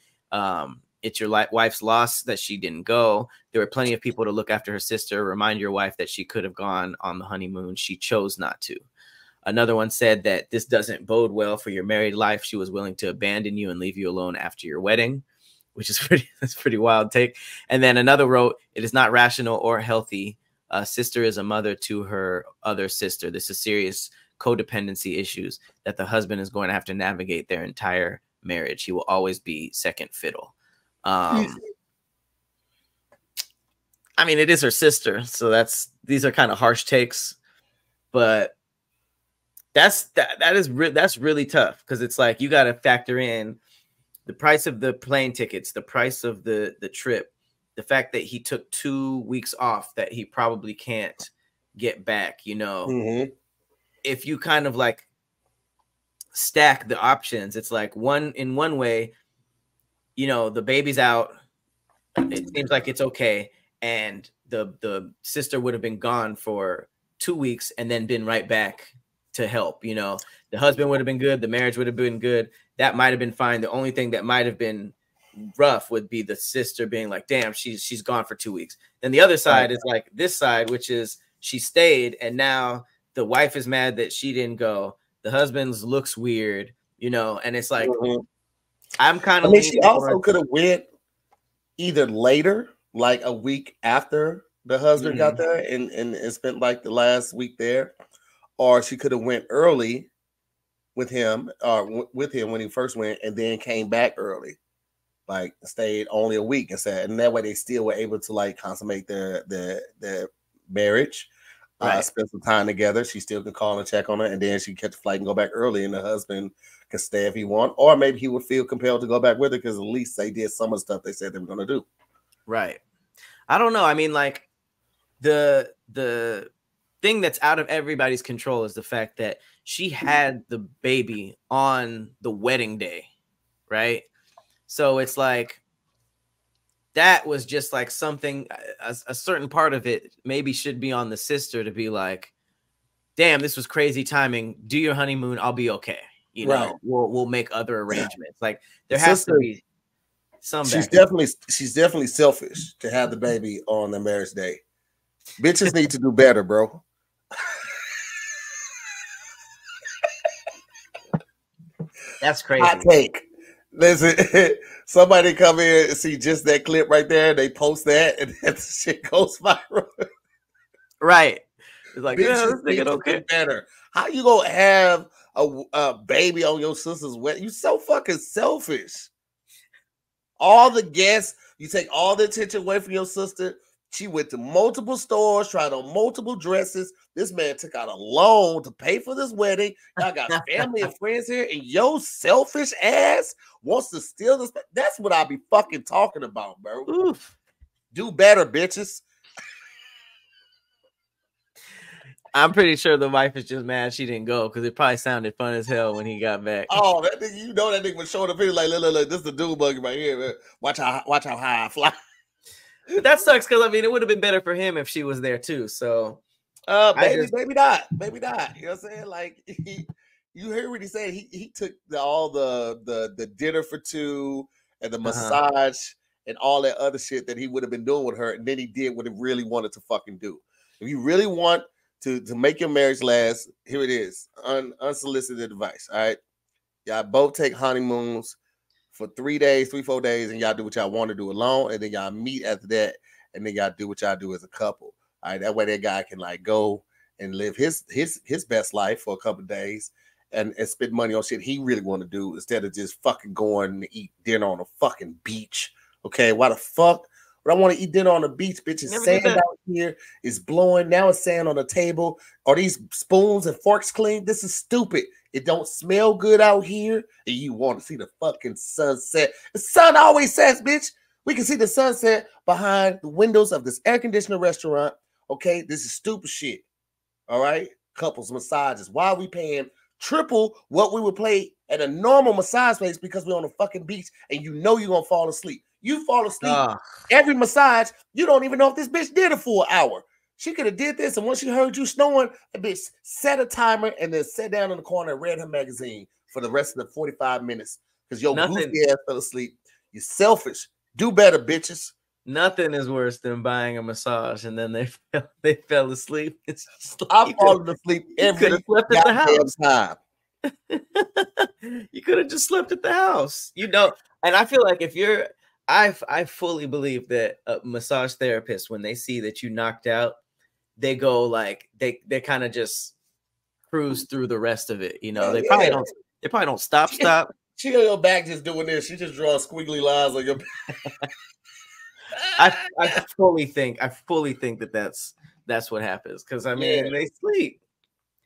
It's your wife's loss that she didn't go. There were plenty of people to look after her sister. Remind your wife that she could have gone on the honeymoon. She chose not to. Another one said that this doesn't bode well for your married life. She was willing to abandon you and leave you alone after your wedding, which is pretty wild take. And then another wrote, it is not rational or healthy. Sister is a mother to her other sister. This is serious codependency issues that the husband is going to have to navigate their entire marriage. He will always be second fiddle. I mean, it is her sister, so these are kind of harsh takes, but that's really tough because it's like you got to factor in the price of the plane tickets, the price of the trip, the fact that he took 2 weeks off that he probably can't get back. You know, if you kind of like stack the options, it's like in one way, you know, the baby's out. It seems like it's okay. And the sister would have been gone for 2 weeks and then been right back to help. You know, the husband would have been good. The marriage would have been good. That might have been fine. The only thing that might have been rough would be the sister being like, damn, she's gone for 2 weeks. Then the other side is like this side, which is she stayed. And now the wife is mad that she didn't go. The husband's looks weird, you know, and it's like, I'm kind of, I mean, she also could have went either later, like a week after the husband got there and spent like the last week there, or she could have went early with him when he first went and then came back early, like stayed only a week and that way they still were able to like consummate their marriage, spend some time together. She still could call and check on her, and then she catch a flight and go back early, and the husband could stay if he want, or maybe he would feel compelled to go back with her because at least they did some of the stuff they said they were going to do. Right. I don't know. I mean, like the thing that's out of everybody's control is the fact that she had the baby on the wedding day, right? So it's like that was just like something, a certain part of it maybe should be on the sister to be like, damn, this was crazy timing. Do your honeymoon. I'll be okay. You know, we'll make other arrangements. Like there has to be some. She's definitely selfish to have the baby on the marriage day. Bitches need to do better, bro. That's crazy. Hot take. Listen, somebody come in and see just that clip right there. They post that, and that shit goes viral. Right. It's like, bitches need to do better. How you gonna have a baby on your sister's wedding? You so fucking selfish. All the guests, you take all the attention away from your sister. She went to multiple stores, tried on multiple dresses. This man took out a loan to pay for this wedding. Y'all got family and friends here, and your selfish ass wants to steal this. That's what I be fucking talking about, bro. Oof. Do better, bitches. I'm pretty sure the wife is just mad she didn't go because it probably sounded fun as hell when he got back. Oh, that nigga, you know that nigga was showing up here like, look, this is the dude buggy right here, man. Watch how high I fly. But that sucks because I mean it would have been better for him if she was there too. So maybe not. You know what I'm saying? Like you heard what he said. He took all the dinner for two and the massage and all that other shit that he would have been doing with her, and then he did what he really wanted to fucking do. If you really want to make your marriage last, here it is. Unsolicited advice. All right. Y'all both take honeymoons for 3 days, 4 days, and y'all do what y'all want to do alone, and then y'all meet after that, and then y'all do what y'all do as a couple. All right, that way that guy can like go and live his best life for a couple of days and spend money on shit he really want to do instead of just fucking going to eat dinner on a fucking beach. Okay, why the fuck would I want to eat dinner on the beach, bitch? It's sand out here, it's blowing, now it's sand on the table. Are these spoons and forks clean? This is stupid. It don't smell good out here, and you want to see the fucking sunset. The sun always sets, bitch. We can see the sunset behind the windows of this air-conditioned restaurant. Okay, this is stupid shit. All right, couples massages. Why are we paying triple what we would pay at a normal massage place because we're on a fucking beach and you know you're gonna fall asleep? You fall asleep every massage. You don't even know if this bitch did it for an hour. She could have did this, and once she heard you snoring, the bitch set a timer and then sat down in the corner and read her magazine for the rest of the 45 minutes because your goofy ass fell asleep. You're selfish. Do better, bitches. Nothing is worse than buying a massage and then they fell asleep. It's just like I'm falling asleep every goddamn time. You could have just slept at the house, you know. And I feel like if you're, I fully believe that a massage therapist, when they see that you knocked out, they go like they kind of just cruise through the rest of it. You know, they probably don't stop. She on your back just doing this. She just draws squiggly lines on your back. I fully think that that's what happens because I mean they sleep.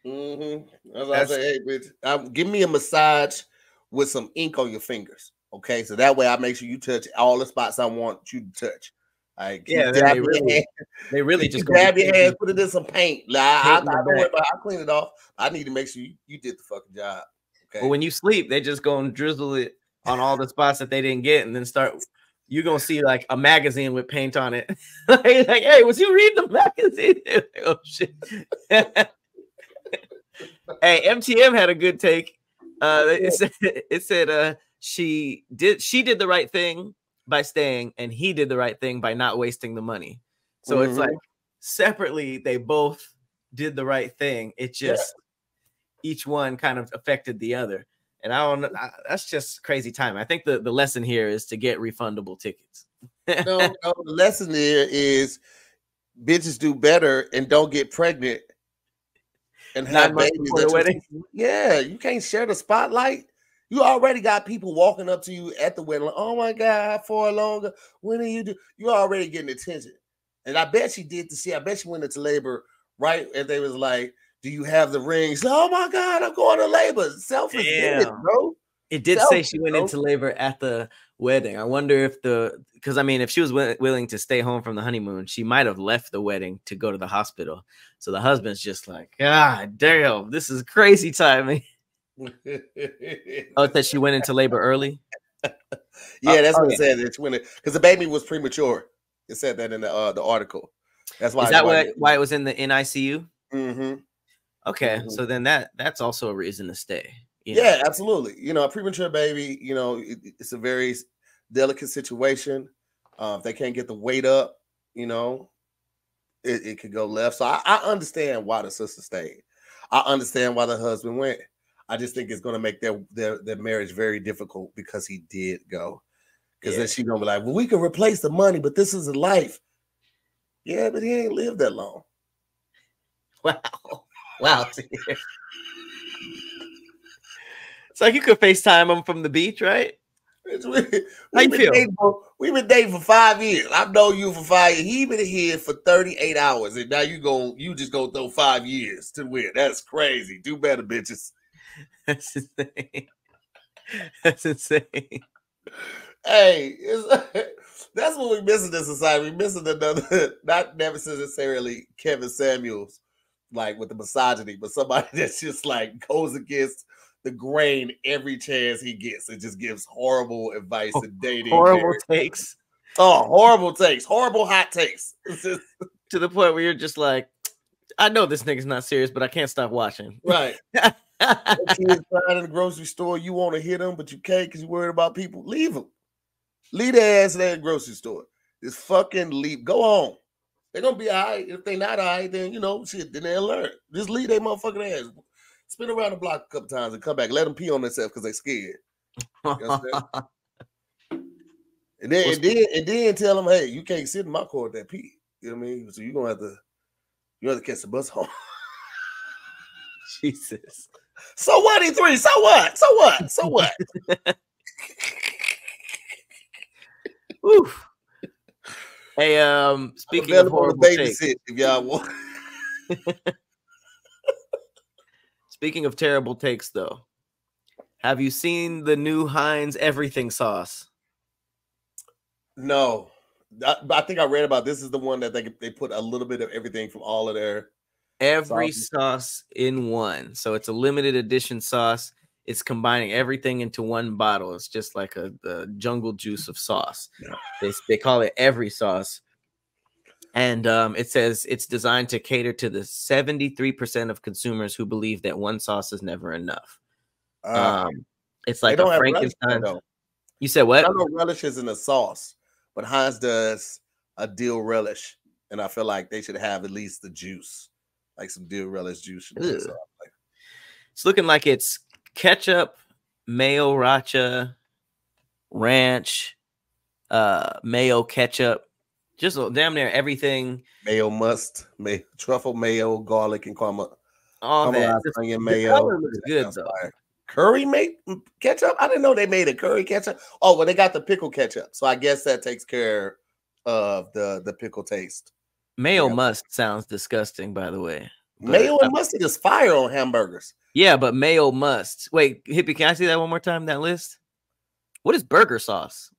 That's why I say, hey, bitch, give me a massage with some ink on your fingers. Okay, so that way I make sure you touch all the spots I want you to touch. Like, they really just grab your hands, put it in some paint. I'll clean it off. I need to make sure you did the fucking job. Okay. But when you sleep, they just go and drizzle it on all the spots that they didn't get, and then start. You're gonna see like a magazine with paint on it. like, hey, was you reading the magazine? Oh shit. Hey, MTM had a good take. It said she did the right thing by staying, and he did the right thing by not wasting the money. So it's like separately, they both did the right thing. It just each one kind of affected the other. And I don't know, that's just crazy time. I think the lesson here is to get refundable tickets. no, the lesson there is bitches do better and don't get pregnant and have babies at the wedding. Yeah, you can't share the spotlight. You already got people walking up to you at the wedding like, oh my God, for longer. When are you do? You're already getting attention. And I bet she did the shit. I bet she went into labor right and they was like, do you have the rings? Oh my God, I'm going to labor. Selfish, bro. It did say she went into labor at the wedding. I wonder if because I mean, if she was willing to stay home from the honeymoon, she might have left the wedding to go to the hospital. So the husband's just like, God damn, this is crazy timing. Oh, it said she went into labor early. Yeah, that's what it said. It's when because the baby was premature. It said that in the article. That's why. Is that why it was in the NICU? Mm-hmm. Okay, so then that's also a reason to stay. Yeah, absolutely. You know, a premature baby, you know, it's a very delicate situation. If they can't get the weight up, you know, it could go left. So I understand why the sister stayed. I understand why the husband went. I just think it's going to make their marriage very difficult because he did go. Because then she's going to be like, well, we can replace the money, but this is a life. Yeah, but he ain't lived that long. Wow. It's like you could FaceTime him from the beach, right? We've been dating for 5 years. I've known you for 5 years. He been here for 38 hours, and now you just go throw 5 years to win. That's crazy. Do better, bitches. That's insane. That's insane. Hey, that's what we miss in this society. We missing another, not necessarily Kevin Samuels, like with the misogyny, but somebody that's just like goes against the grain every chance he gets. It just gives horrible advice and dating. Horrible takes. Oh, horrible takes. Horrible hot takes. To the point where you're just like, I know this nigga's not serious, but I can't stop watching. Right. Kids crying in the grocery store. You want to hit them, but you can't because you're worried about people. Leave them. Leave their ass in that grocery store. Just fucking leave. Go on. They're going to be all right. If they not all right, then, you know, shit, then they'll learn. Just leave their motherfucking ass. Spin around the block a couple times and come back. Let them pee on themselves because they're scared. You know and then tell them, hey, you can't sit in my car with that pee. You know what I mean? So you're going to have to catch the bus home. Jesus. So what, E3? So what? So what? So what? Oof. Hey, speaking of horrible takes, if y'all want. Speaking of terrible takes, though, have you seen the new Heinz everything sauce? No, I think I read about this. Is the one that they put a little bit of everything from all of their sauce in one. So it's a limited edition sauce. It's combining everything into one bottle. It's just like a jungle juice of sauce. They call it every sauce. And it says it's designed to cater to the 73% of consumers who believe that one sauce is never enough. It's like a Frankenstein. You said what? I don't know relish is in the sauce, but Heinz does a dill relish. And I feel like they should have at least the juice, like some dill relish juice. It's looking like it's ketchup, mayo, racha, ranch, mayo, ketchup. Just damn near everything. Mayo must, truffle mayo, garlic, and caramel. All that. Onion mayo. The color looks good though. Curry ketchup? I didn't know they made a curry ketchup. Oh, well, they got the pickle ketchup. So I guess that takes care of the pickle taste. Mayo must sounds disgusting, by the way. Mayo and mustard is fire on hamburgers. Yeah, but mayo must. Wait, Hippie, can I see that one more time, that list? What is burger sauce?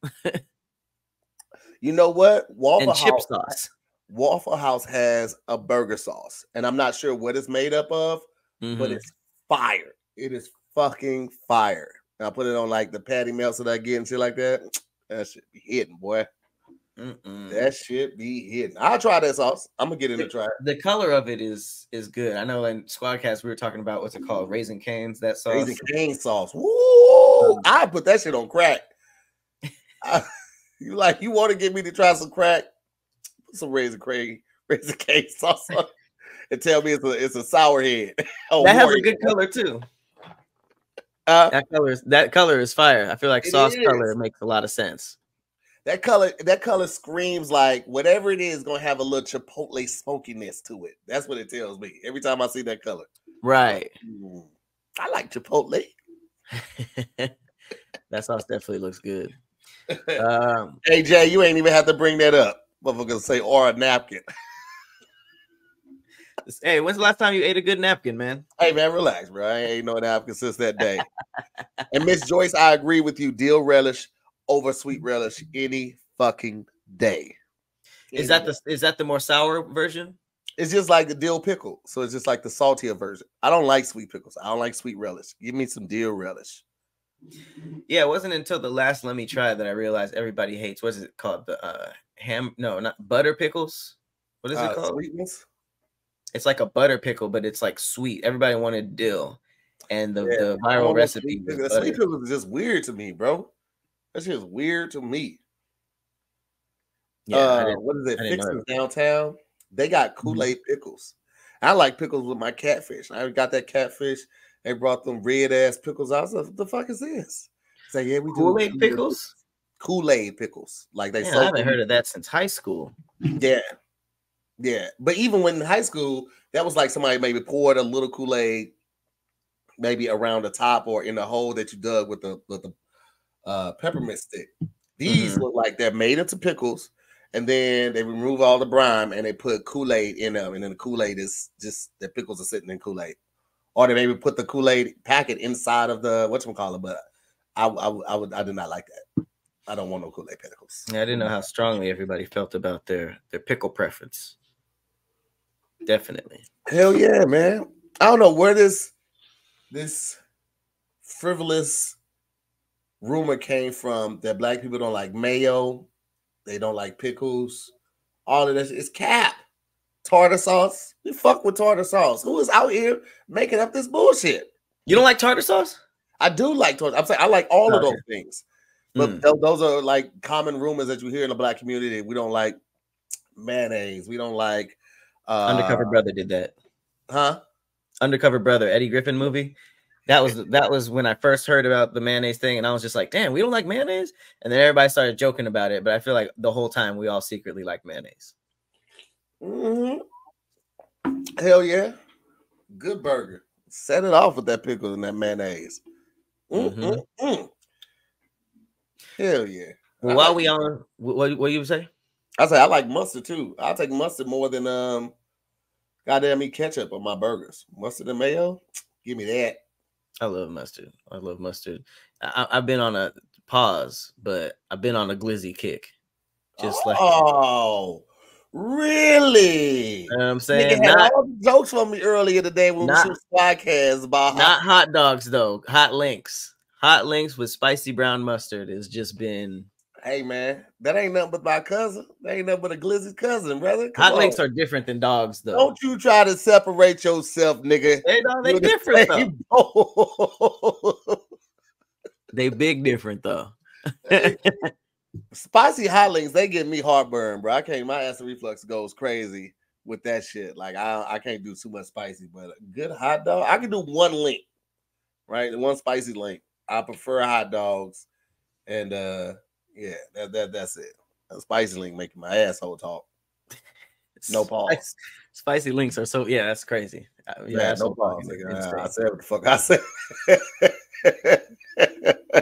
You know what? Chip sauce. Waffle House has a burger sauce, and I'm not sure what it's made up of, but it's fire. It is fucking fire. And I put it on like the patty melts that I get and shit like that. That shit be hitting, boy. That shit be hitting. I'll try that sauce. I'm gonna get in and try it. The color of it is good. I know in Squadcast we were talking about what's it called, Raising Cane's. That sauce, Raising Cane sauce. Woo! I put that shit on crack. You want to get me to try some crack? Put some Raising Cane sauce on it and tell me it's a sour head. That has a good color too. That color is fire. I feel like sauce color makes a lot of sense. That color screams like whatever it is gonna have a little chipotle smokiness to it. That's what it tells me every time I see that color. Right. I like chipotle. That sauce definitely looks good. Hey Jay, you ain't even have to bring that up. Motherfuckers say or a napkin. Hey, when's the last time you ate a good napkin, man? Hey man, relax, bro. I ain't no napkin since that day. And Miss Joyce, I agree with you. Dill relish over sweet relish any fucking day. Is that the more sour version? It's just like the dill pickle. So it's just like the saltier version. I don't like sweet pickles. I don't like sweet relish. Give me some dill relish. Yeah, it wasn't until the last Let Me Try that I realized everybody hates. What is it called? The not butter pickles. What is it called? Sweetness. It's like a butter pickle, but it's like sweet. Everybody wanted dill, and the viral recipe was butter. Sweet pickles is just weird to me, bro. That shit is weird to me. Yeah, what is it? Fixins Downtown. They got Kool-Aid pickles. I like pickles with my catfish. I got that catfish. They brought them red ass pickles out. I was like, what the fuck is this? Say, yeah, we do Kool-Aid pickles. Kool-Aid pickles. Like they. Man, I haven't heard of that since high school. Yeah, yeah. But even when in high school, that was like somebody maybe poured a little Kool-Aid, maybe around the top or in the hole that you dug with the peppermint stick. These look like they're made into pickles. And then they remove all the brine and they put Kool-Aid in them. And then the Kool-Aid is just, the pickles are sitting in Kool-Aid. Or they maybe put the Kool-Aid packet inside of the, whatchamacallit, but I did not like that. I don't want no Kool-Aid pickles. Yeah, I didn't know how strongly everybody felt about their pickle preference. Definitely. Hell yeah, man. I don't know where this frivolous rumor came from that black people don't like mayo. They don't like pickles. All of this is cap. Tartar sauce. We fuck with tartar sauce. Who is out here making up this bullshit? You don't like tartar sauce? I do like tartar. I'm saying I like all of those things. But those are like common rumors that you hear in the black community. We don't like mayonnaise. We don't like Undercover Brother did that. Huh? Undercover Brother, Eddie Griffin movie. That was when I first heard about the mayonnaise thing, and I was just like, damn, we don't like mayonnaise? And then everybody started joking about it, but I feel like the whole time we all secretly like mayonnaise. Hell yeah. Good burger. Set it off with that pickle and that mayonnaise. Hell yeah. Well, while we on, what you say? I say I like mustard too. I'll take mustard more than goddamn me ketchup on my burgers. Mustard and mayo, give me that. I love mustard. I love mustard. I've been on a pause, but I've been on a glizzy kick. Just really? You know what I'm saying? Not all the jokes from me earlier today when we shoot podcast about not hot dogs though. Hot links. Hot links with spicy brown mustard has just been. Hey man, that ain't nothing but my cousin. That ain't nothing but a glizzy cousin, brother. Hot links are different than dogs, though. Don't you try to separate yourself, nigga. They different though. They big different though. Spicy hot links, they give me heartburn, bro. I can't. My acid reflux goes crazy with that shit. Like I can't do too much spicy, but a good hot dog, I can do one link, right? One spicy link. I prefer hot dogs, and yeah, that's it. A spicy link making my asshole talk. No pause. Spicy links are so that's crazy. Yeah, no pause. I said what the fuck I said.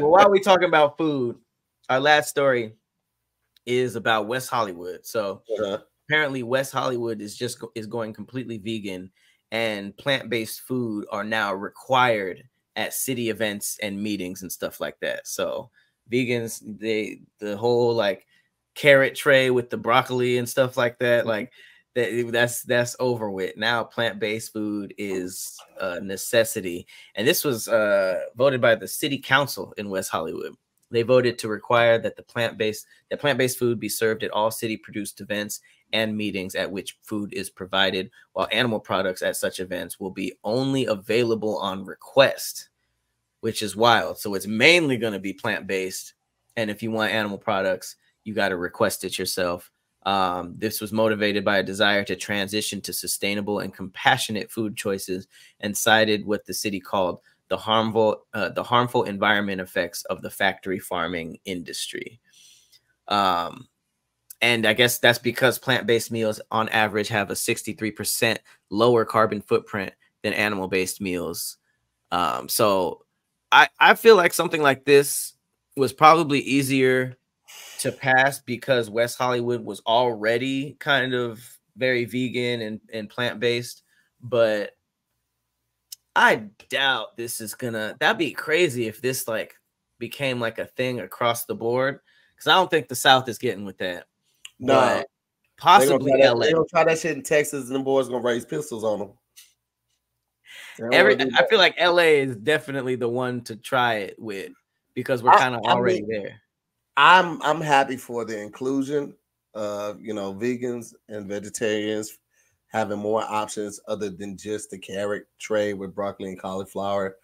Well, while we talking about food, our last story is about West Hollywood. So apparently, West Hollywood is going completely vegan, and plant-based food are now required at city events and meetings and stuff like that. So vegans, the whole like carrot tray with the broccoli and stuff like that, like that's over with. Now plant-based food is a necessity. And this was voted by the city council in West Hollywood. They voted to require that plant-based food be served at all city produced events and meetings at which food is provided, while animal products at such events will be only available on request, which is wild. So it's mainly going to be plant-based. And if you want animal products, you got to request it yourself. This was motivated by a desire to transition to sustainable and compassionate food choices, and cited what the city called the harmful environment effects of the factory farming industry. And I guess that's because plant-based meals on average have a 63% lower carbon footprint than animal-based meals. So I feel like something like this was probably easier to pass because West Hollywood was already kind of very vegan and plant-based, but I doubt this is that'd be crazy if this like became like a thing across the board, because I don't think the South is getting with that. No, possibly LA. They don't try that shit in Texas, and them boys gonna raise pistols on them. I feel like LA is definitely the one to try it with, because we're kind of already there. I'm happy for the inclusion of vegans and vegetarians having more options other than just the carrot tray with broccoli and cauliflower.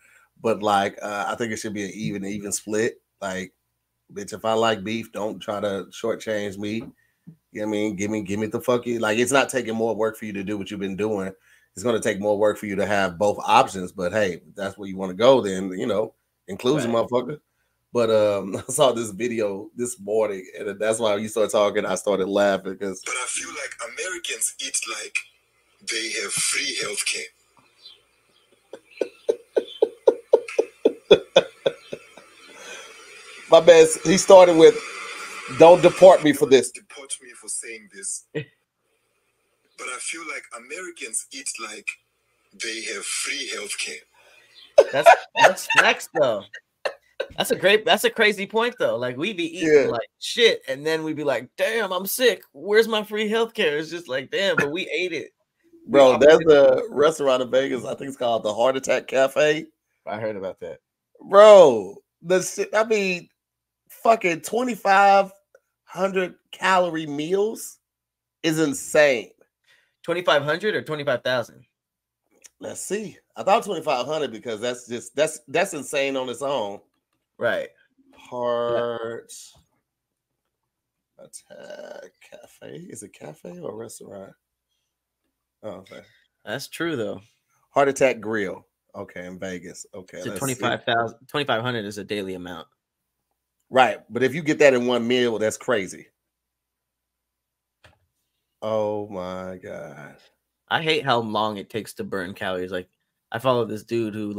But like, I think it should be an even split. Like, bitch, if I like beef, don't try to shortchange me. You know what I mean? Give me the fuck you. Like, it's not taking more work for you to do what you've been doing. It's going to take more work for you to have both options. But hey, if that's where you want to go, then inclusion, motherfucker. But I saw this video this morning, and that's why when you started talking, I started laughing because. But I feel like Americans eat like they have free healthcare. My man, he started with, "Don't deport me for this." Deport me for saying this. But I feel like Americans eat like they have free healthcare. That's flex though. That's a crazy point though. Like we be eating like shit, and then we be like, "Damn, I'm sick. Where's my free healthcare?" It's just like, damn, but we ate it. Bro, there's a restaurant in Vegas. I think it's called the Heart Attack Cafe. I heard about that. Bro, I mean, fucking 2,500 calorie meals is insane. 2,500 or 25,000? Let's see. I thought 2,500 because that's insane on its own. Right. Heart Attack Cafe. Is it cafe or restaurant? Oh, okay. That's true though. Heart Attack Grill. Okay, in Vegas. Okay. So 2,500 is a daily amount. Right. But if you get that in one meal, that's crazy. Oh my God. I hate how long it takes to burn calories. Like I follow this dude who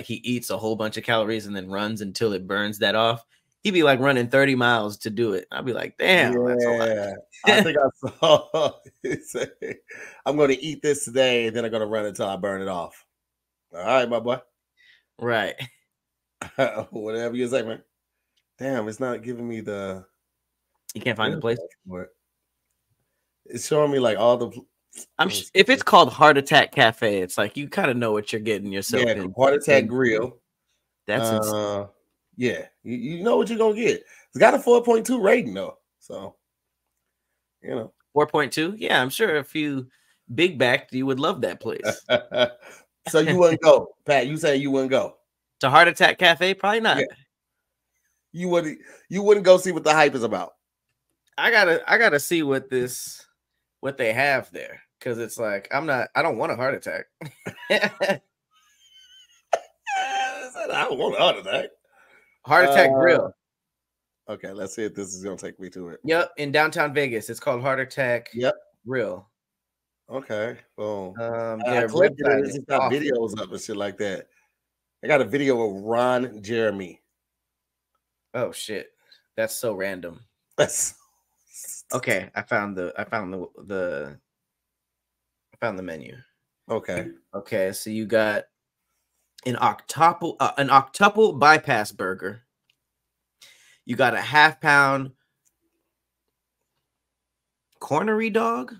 he eats a whole bunch of calories and then runs until it burns that off. He'd be like running 30 miles to do it. I'd be like, damn, that's a lot. I think I saw it say, I'm going to eat this today and then I'm going to run until I burn it off. All right, my boy. Right. Whatever you say, man. Damn, it's not giving me the. You can't find the place. It's showing me like all the. If it's called Heart Attack Cafe, it's like you kind of know what you're getting yourself in. Heart Attack Grill. That's yeah, you know what you're gonna get. It's got a 4.2 rating though, so 4.2. Yeah, I'm sure if you big backed, you would love that place. So you wouldn't go, Pat? You say you wouldn't go to Heart Attack Cafe? Probably not. Yeah. You wouldn't go see what the hype is about. I gotta see what they have there because it's like I don't want a heart attack. I don't want a heart attack. Heart Attack Grill. Okay, let's see if this is gonna take me to it. Yep, in downtown Vegas. It's called Heart Attack. Yep. Grill. Okay. Boom. Their clicked it and it's got videos up and shit like that. I got a video of Ron Jeremy. Oh shit. That's so random. That's okay. I found the menu. Okay. Okay, so you got an octuple bypass burger. You got a half-pound cornery dog.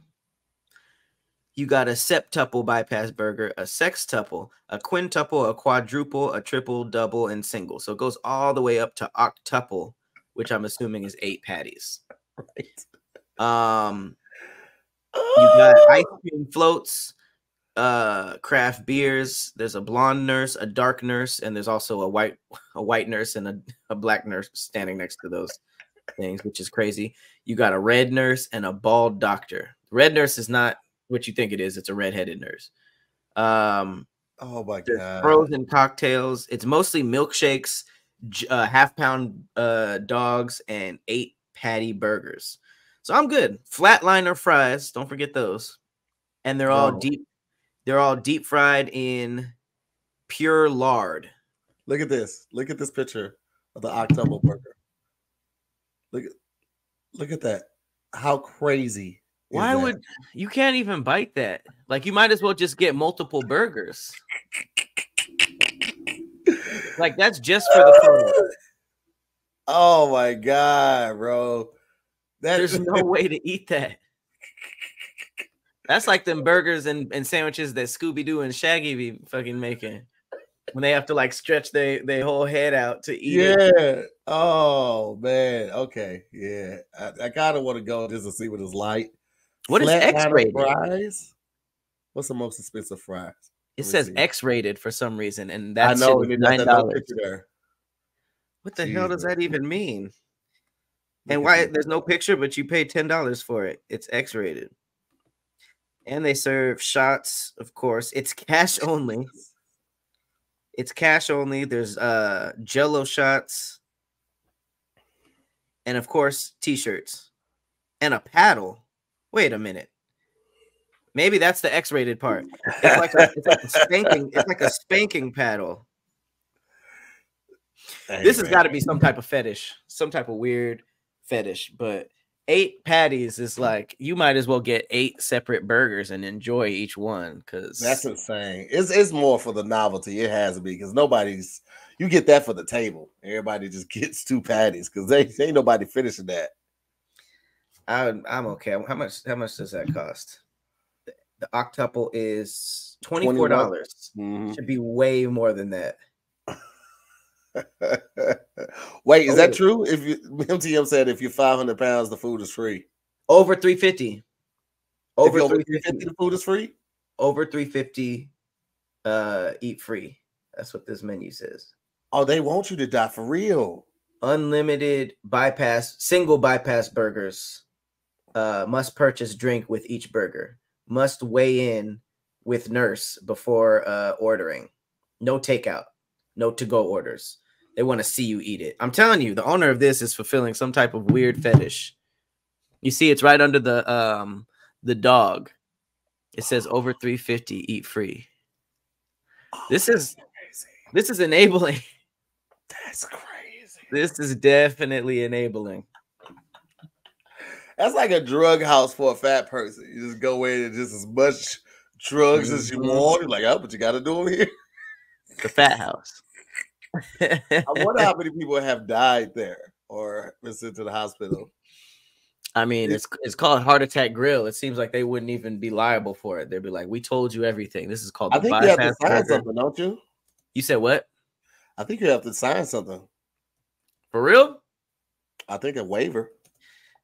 You got a septuple bypass burger, a sextuple, a quintuple, a quadruple, a triple, double, and single. So it goes all the way up to octuple, which I'm assuming is 8 patties. Right. You got ice cream floats, craft beers. There's a blonde nurse, a dark nurse, and there's also a white nurse and a black nurse standing next to those things, which is crazy. You got a red nurse and a bald doctor. Red nurse is not what you think it is. It's a redheaded nurse. Oh my God. Frozen cocktails. It's mostly milkshakes, half-pound dogs, and 8 patty burgers. So I'm good. Flatliner fries. Don't forget those. And they're all deep. They're all deep fried in pure lard. Look at this. Look at this picture of the octuple burger. Look at that. How crazy. Why would you can't even bite that? Like you might as well just get multiple burgers. Like that's just for the photo. Oh my God, bro. There's no way to eat that. That's like them burgers and sandwiches that Scooby-Doo and Shaggy be fucking making when they have to like stretch their whole head out to eat it. Oh man. Okay. Yeah. I kind of want to go just to see what it's like. What is X-rated? Fries? What's the most expensive fries? It says X-rated for some reason, and I that know shit is $9. $9. What the hell does Jesus. that even mean? Look And at why you. there's no picture, but you paid $10 for it? It's X-rated. And they serve shots, of course. It's cash only. It's cash only. There's Jello shots. And of course, t-shirts. And a paddle. Wait a minute. Maybe that's the X-rated part. It's like a spanking paddle. Hey, This has man. got to be some type of fetish, some type of weird fetish. But 8 patties is like you might as well get 8 separate burgers and enjoy each one, because That's insane. It's more for the novelty. It has to be, because nobody's, you get that for the table. Everybody just gets 2 patties because they ain't nobody finishing that. I'm okay. How much does that cost? The octuple is $24. Should be way more than that. Wait, is that true? If you MTM said if you're 500 pounds, the food is free. Over 350. Over 350, the food is free. Over 350, eat free. That's what this menu says. Oh, they want you to die for real. Unlimited bypass, single bypass burgers. Must purchase drink with each burger. Must weigh in with nurse before ordering. No takeout. No to-go orders. They want to see you eat it. I'm telling you, the owner of this is fulfilling some type of weird fetish. You see, it's right under the dog. It says over 350, eat free. This is enabling. That's crazy. This is definitely enabling. That's like a drug house for a fat person. You just go in and just as much drugs as you want. You're like, oh, but you got to do them here. The fat house. I wonder how many people have died there or been sent to the hospital. I mean, it's called Heart Attack Grill. It seems like they wouldn't even be liable for it. They'd be like, we told you everything. This is called the bypass. I think you have to sign something, don't you? You said what? I think you have to sign something. For real? I think a waiver.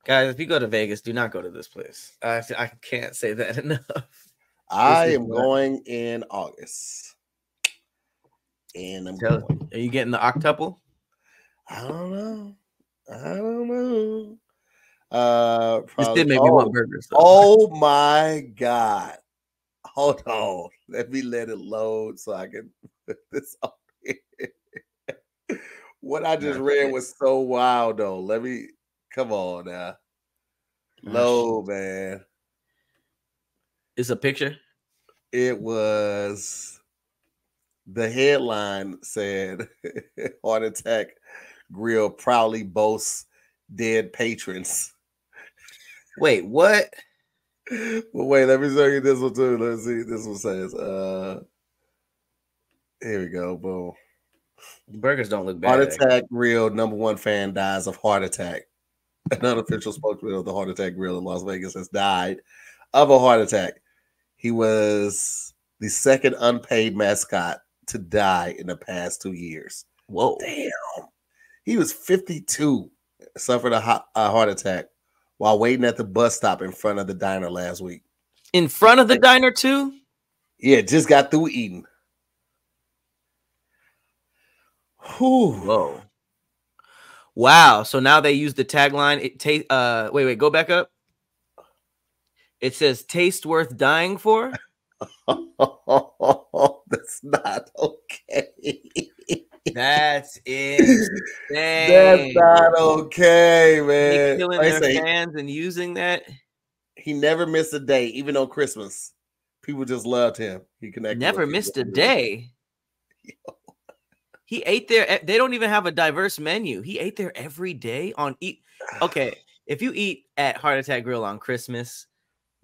Guys, if you go to Vegas, do not go to this place. I can't say that enough. I am going in August. And are you getting the octuple? I don't know. This did make me want burgers. Though. Oh my God. Hold on. Let it load so I can put this on here. What I just read was so wild though. Come on now. Load, man. It's a picture? It was, the headline said, Heart Attack Grill proudly boasts dead patrons. Wait, what? Well, wait, let me show you this one too. Let's see. This one says, here we go. Boom. The burgers don't look bad. Heart Attack Grill #1 fan dies of heart attack. An unofficial spokesman of the Heart Attack Grill in Las Vegas has died of a heart attack. He was the second unpaid mascot to die in the past 2 years. Whoa. Damn. He was 52, suffered a heart attack while waiting at the bus stop in front of the diner last week. In front of the diner too? Yeah, just got through eating. Whew. Whoa. Wow. So now they use the tagline. Wait, go back up. It says taste worth dying for. That's not okay. That's insane. That's not okay, man. Killing their fans and using that. He never missed a day, even on Christmas. People just loved him. He connected. Never missed a day. He ate there. They don't even have a diverse menu. He ate there every day on eat. Okay, if you eat at Heart Attack Grill on Christmas,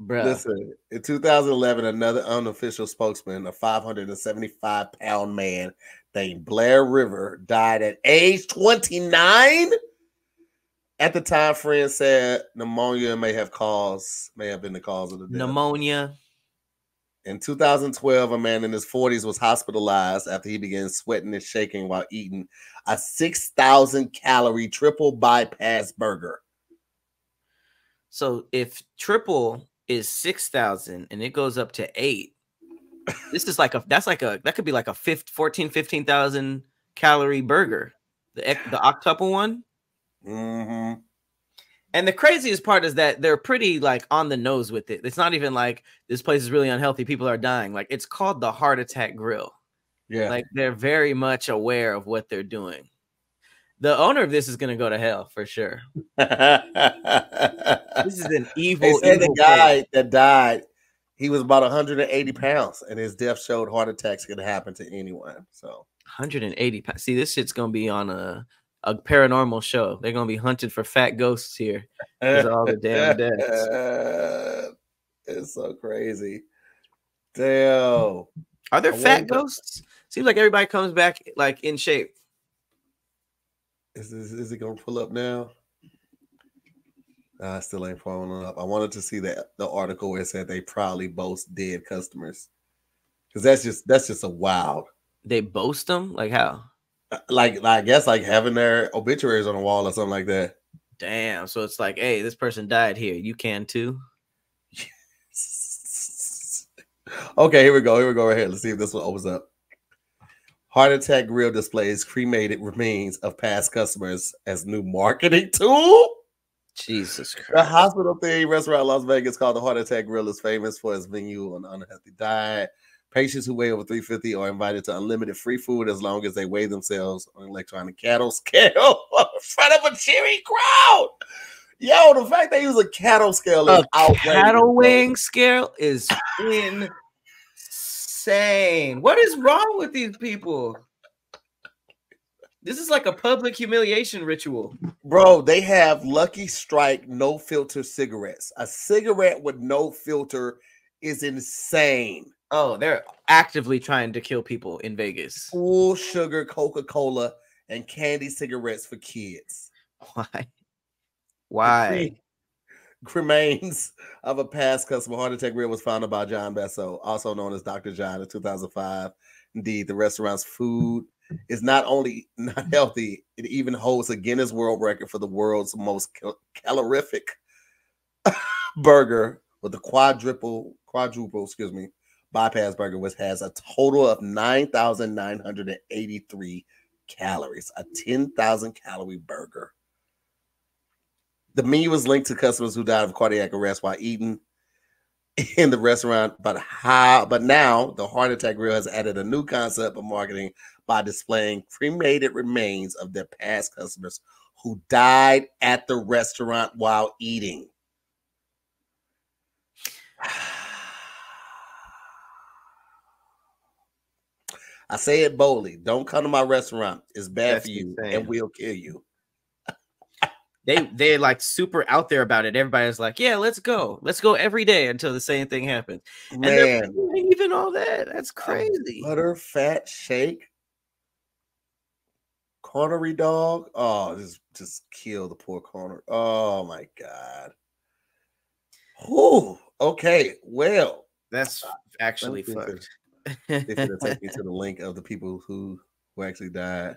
bro. Listen, in 2011, another unofficial spokesman, a 575-pound man named Blair River, died at age 29. At the time, friends said pneumonia may have been the cause of the death. Pneumonia. In 2012, a man in his 40s was hospitalized after he began sweating and shaking while eating a 6,000-calorie triple bypass burger. So if triple is 6,000 and it goes up to 8, This is like that could be like a 15,000 calorie burger. The octuple one. Mm-hmm. And the craziest part is that they're pretty like on the nose with it. It's not even like this place is really unhealthy. People are dying. Like it's called the Heart Attack Grill. Yeah. Like they're very much aware of what they're doing. The owner of this is going to go to hell for sure. This is an evil. They said evil the guy place. that died, he was about 180 pounds, and his death showed heart attacks can happen to anyone. So 180 pounds. See, this shit's going to be on a paranormal show. They're going to be hunted for fat ghosts here because of all the damn deaths. It's so crazy. Damn. Are there fat ghosts? Seems like everybody comes back like in shape. Is it gonna pull up now? I still ain't following up. I wanted to see the article where it said they probably boast dead customers, because that's just a wild. They boast them? Like how? Like I guess like having their obituaries on the wall or something like that. Damn. So it's like, hey, this person died here. You can too. Okay, here we go right here. Let's see if this one opens up. Heart Attack Grill displays cremated remains of past customers as new marketing tool. Jesus Christ. The hospital-themed restaurant in Las Vegas called the Heart Attack Grill is famous for its menu on unhealthy diet. Patients who weigh over 350 are invited to unlimited free food as long as they weigh themselves on electronic cattle scale in front of a cheering crowd. Yo, the fact they use a cattle scale is outrageous. Cattle weighing scale is insane. What is wrong with these people? This is like a public humiliation ritual. Bro, they have Lucky Strike no filter cigarettes. A cigarette with no filter is insane. Oh, they're actively trying to kill people in Vegas. Full sugar Coca-Cola and candy cigarettes for kids. Why? Remains of a past customer. Heart Attack Grill was founded by John Besso, also known as Dr. John, in 2005. Indeed, the restaurant's food is not only not healthy, it even holds a Guinness World Record for the world's most calorific burger with the quadruple, bypass burger, which has a total of 9,983 calories, a 10,000 calorie burger. The menu was linked to customers who died of cardiac arrest while eating in the restaurant, but now the Heart Attack Grill has added a new concept of marketing by displaying cremated remains of their past customers who died at the restaurant while eating. I say it boldly. Don't come to my restaurant. It's bad for you, and we'll kill you. They're like super out there about it. Everybody's like, yeah, let's go every day until the same thing happens. Man, and even all that. That's crazy. Butter fat shake, cornery dog. Oh, just kill the poor corner. Oh my god. Whew. Okay, well, that's actually fucked. They're gonna take me to the link of the people who actually died.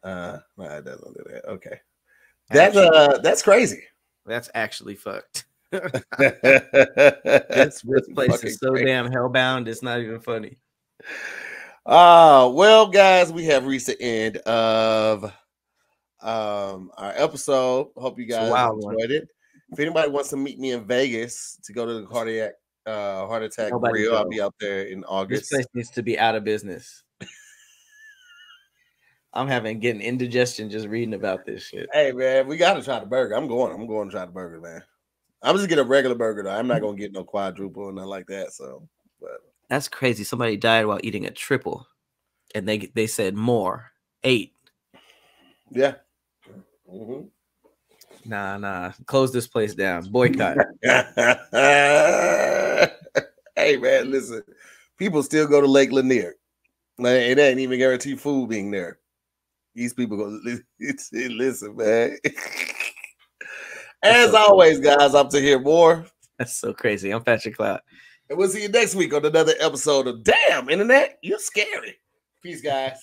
No, it doesn't do that. Okay. That's crazy. That's actually fucked. That's this place is so damn hellbound. It's not even funny. Well, guys, we have reached the end of our episode. Hope you guys enjoyed it. If anybody wants to meet me in Vegas to go to the Heart Attack Grill, I'll be out there in August. This place needs to be out of business. I'm getting indigestion just reading about this shit. Hey man, we gotta try the burger. I'm going to try the burger, man. I'm just getting a regular burger though. I'm not gonna get no quadruple or nothing like that. So, but that's crazy. Somebody died while eating a triple, and they said more 8. Yeah. Mm-hmm. Nah. Close this place down. Boycott. Hey man, listen. People still go to Lake Lanier. Like, it ain't even guaranteed food being there. These people go listen, man. As always, guys, I'm Tahir more. That's so crazy. I'm Patrick Cloud. And we'll see you next week on another episode of Damn Internet, You're Scary. Peace, guys.